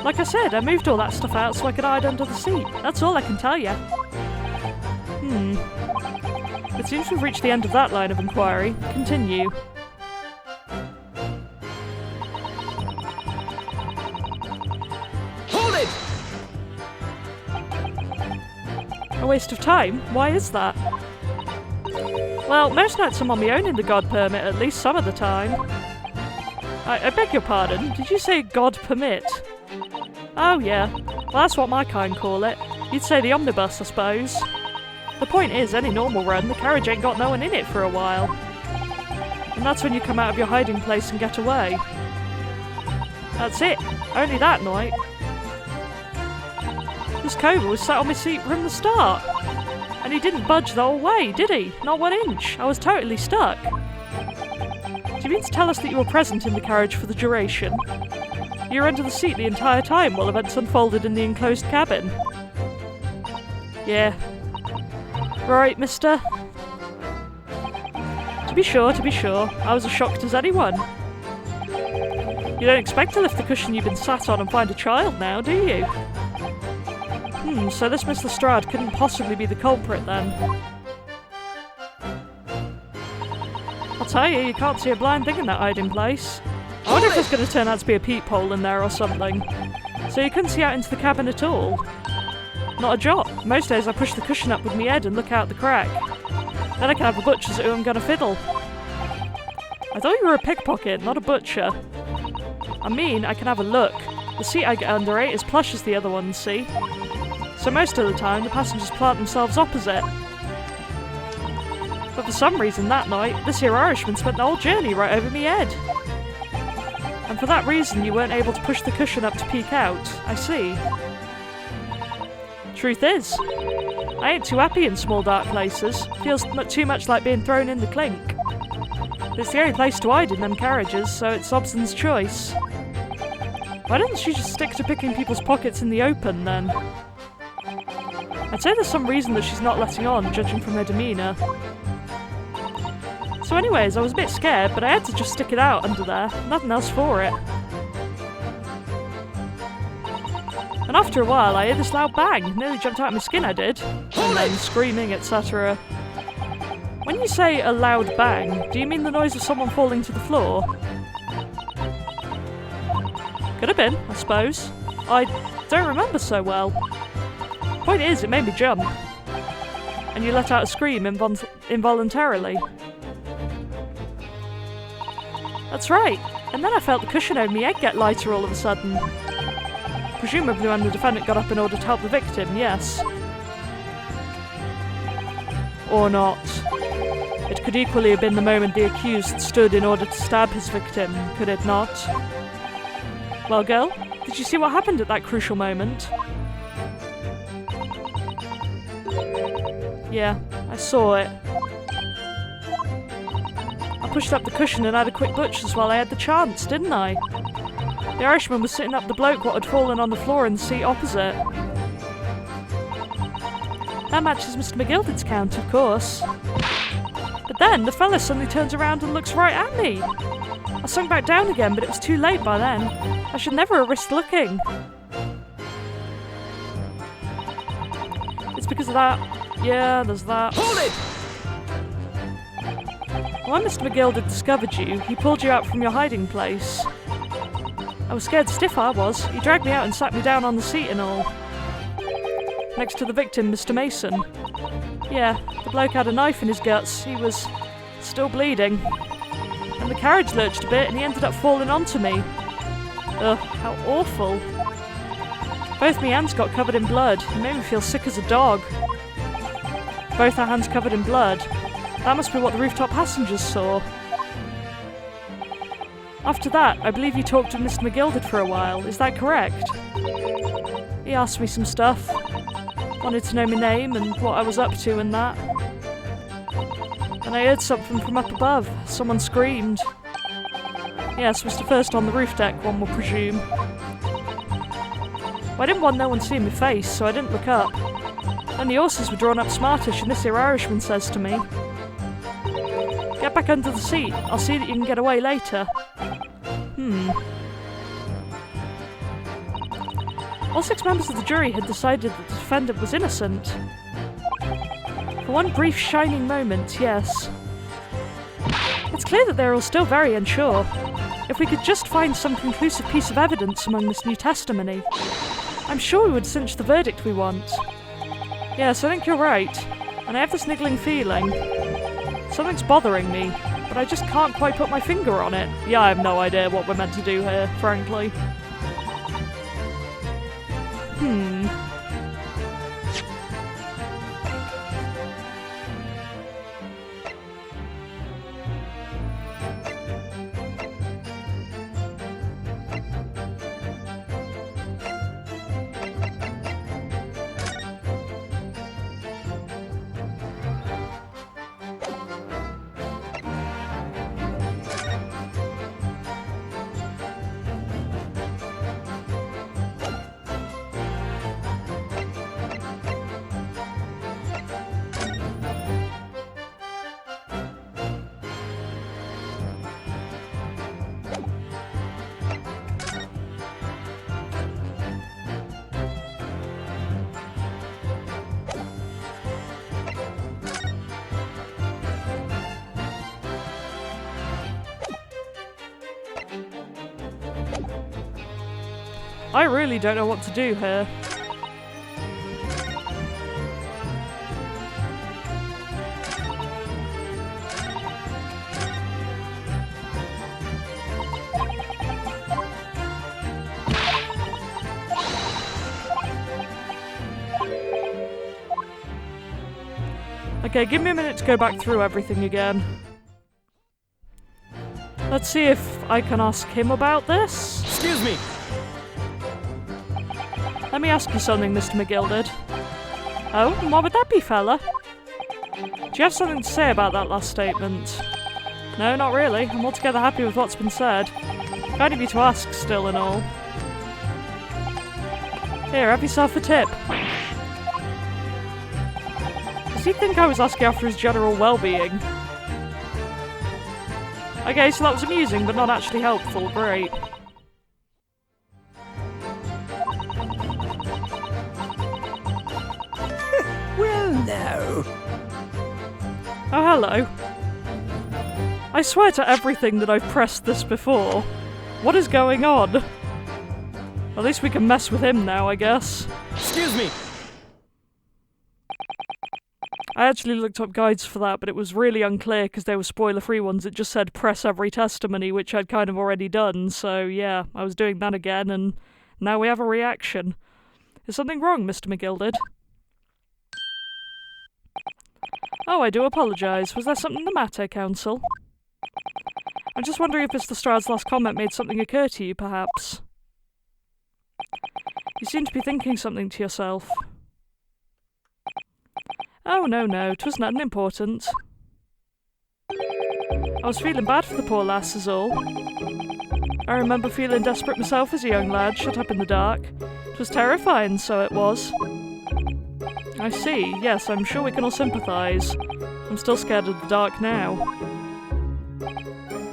Like I said, I moved all that stuff out so I could hide under the seat. That's all I can tell you. It seems we've reached the end of that line of inquiry. Continue. Hold it! A waste of time? Why is that? Well, most nights I'm on my own in the God permit, at least some of the time. I beg your pardon, did you say God permit? Oh yeah, well that's what my kind call it. You'd say the omnibus, I suppose. The point is, any normal run, the carriage ain't got no one in it for a while. And that's when you come out of your hiding place and get away. That's it, only that night. This cobra was sat on my seat from the start. And he didn't budge the whole way, did he? Not 1 inch. I was totally stuck. Do you mean to tell us that you were present in the carriage for the duration? You were under the seat the entire time while events unfolded in the enclosed cabin? Yeah. Right, mister. To be sure, I was as shocked as anyone. You don't expect to lift the cushion you've been sat on and find a child now, do you? So this Miss Lestrade couldn't possibly be the culprit then. I'll tell you, you can't see a blind thing in that hiding place. I wonder if there's going to turn out to be a peephole in there or something. So you couldn't see out into the cabin at all? Not a jot. Most days I push the cushion up with my head and look out the crack. Then I can have a butcher's at who I'm going to fiddle. I thought you were a pickpocket, not a butcher. I mean, I can have a look. The seat I get under ain't as plush as the other ones, see? So most of the time, the passengers plant themselves opposite. But for some reason that night, this here Irishman spent the whole journey right over me head. And for that reason, you weren't able to push the cushion up to peek out. I see. Truth is, I ain't too happy in small dark places. Feels too much like being thrown in the clink. It's the only place to hide in them carriages, so it's Hobson's choice. Why didn't she just stick to picking people's pockets in the open, then? I'd say there's some reason that she's not letting on, judging from her demeanour. So anyways, I was a bit scared, but I had to just stick it out under there. Nothing else for it. And after a while, I heard this loud bang. Nearly jumped out of my skin, I did. And then screaming, etc. When you say a loud bang, do you mean the noise of someone falling to the floor? Could have been, I suppose. I don't remember so well. Point is, it made me jump. And you let out a scream involuntarily. That's right. And then I felt the cushion over my head get lighter all of a sudden. Presumably when the defendant got up in order to help the victim, yes. Or not. It could equally have been the moment the accused stood in order to stab his victim, could it not? Well, girl, did you see what happened at that crucial moment? Yeah, I saw it. I pushed up the cushion and had a quick butcher's while I had the chance, didn't I? The Irishman was sitting up the bloke what had fallen on the floor in the seat opposite. That matches Mr. McGilded's count, of course. But then, the fella suddenly turns around and looks right at me. I sunk back down again, but it was too late by then. I should never have risked looking. It's because of that. Yeah, there's that. Hold it! When Mr. McGilded discovered you, he pulled you out from your hiding place. I was scared stiff, I was. He dragged me out and sat me down on the seat and all. Next to the victim, Mr. Mason. Yeah, the bloke had a knife in his guts. He was still bleeding. And the carriage lurched a bit and he ended up falling onto me. Ugh, how awful. Both my hands got covered in blood. It made me feel sick as a dog. Both our hands covered in blood. That must be what the rooftop passengers saw. After that, I believe you talked to Mr. McGilded for a while. Is that correct? He asked me some stuff. Wanted to know my name and what I was up to and that. And I heard something from up above. Someone screamed. Yes, was the first on the roof deck, one will presume. Well, I didn't want no one seeing my face, so I didn't look up. And the horses were drawn up smartish, and this here Irishman says to me, "Get back under the seat. I'll see that you can get away later." All 6 members of the jury had decided that the defendant was innocent. For one brief shining moment, yes. It's clear that they're all still very unsure. If we could just find some conclusive piece of evidence among this new testimony, I'm sure we would cinch the verdict we want. Yes, I think you're right. And I have this niggling feeling. Something's bothering me, but I just can't quite put my finger on it. Yeah, I have no idea what we're meant to do here, frankly. I really don't know what to do here. Okay, give me a minute to go back through everything again. Let's see if I can ask him about this. Excuse me. Let me ask you something, Mr. McGilded. Oh, and what would that be, fella? Do you have something to say about that last statement? No, not really. I'm altogether happy with what's been said. Kind of you to ask, still and all. Here, have yourself a tip. Does he think I was asking after his general well-being? Okay, so that was amusing, but not actually helpful. Great. Well, no. Oh, hello. I swear to everything that I've pressed this before. What is going on? At least we can mess with him now, I guess. Excuse me. I actually looked up guides for that, but it was really unclear because they were spoiler-free ones. It just said press every testimony, which I'd kind of already done. So yeah, I was doing that again, and now we have a reaction. Is something wrong, Mr. McGilded? Oh, I do apologise. Was there something the matter, Counsel? I'm just wondering if Mr. Strahd's last comment made something occur to you, perhaps. You seem to be thinking something to yourself. Oh, no, 'twas nothing important. I was feeling bad for the poor lass, is all. I remember feeling desperate myself as a young lad, shut up in the dark. 'Twas terrifying, so it was. I see, yes, I'm sure we can all sympathise. I'm still scared of the dark now.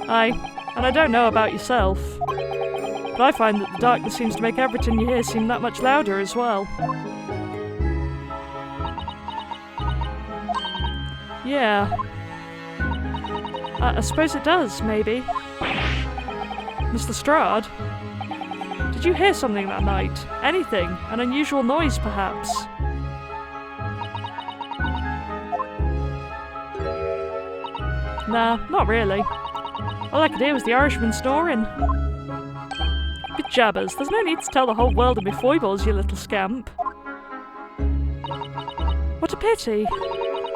Aye, and I don't know about yourself, but I find that the darkness seems to make everything you hear seem that much louder as well. Yeah. I suppose it does, maybe. Mr. Strahd? Did you hear something that night? Anything? An unusual noise, perhaps? Nah, not really. All I could hear was the Irishman snoring. Good jabbers, there's no need to tell the whole world of me foibles, you little scamp. What a pity.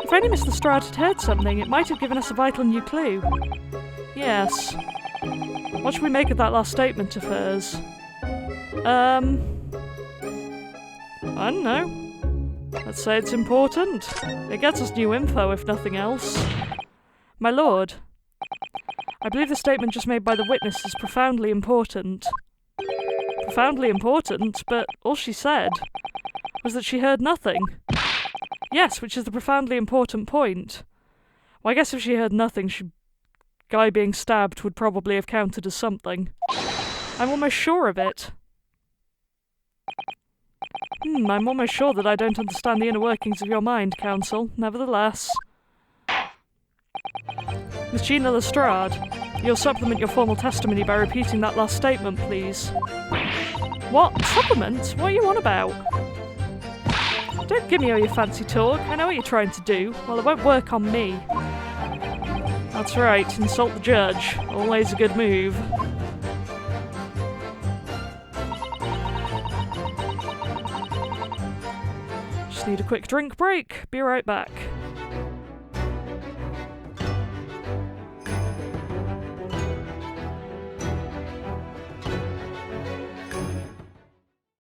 If only Mr. Strahd had heard something, it might have given us a vital new clue. Yes. What should we make of that last statement of hers? I don't know. Let's say it's important. It gets us new info, if nothing else. My lord, I believe the statement just made by the witness is profoundly important. Profoundly important? But all she said was that she heard nothing. Yes, which is the profoundly important point. Well, I guess if she heard nothing, guy being stabbed would probably have counted as something. I'm almost sure of it. I'm almost sure that I don't understand the inner workings of your mind, Counsel. Nevertheless. Miss Gina Lestrade, you'll supplement your formal testimony by repeating that last statement, please. What? Supplement? What are you on about? Don't give me all your fancy talk. I know what you're trying to do. Well, it won't work on me. That's right, insult the judge. Always a good move. Just need a quick drink break. Be right back.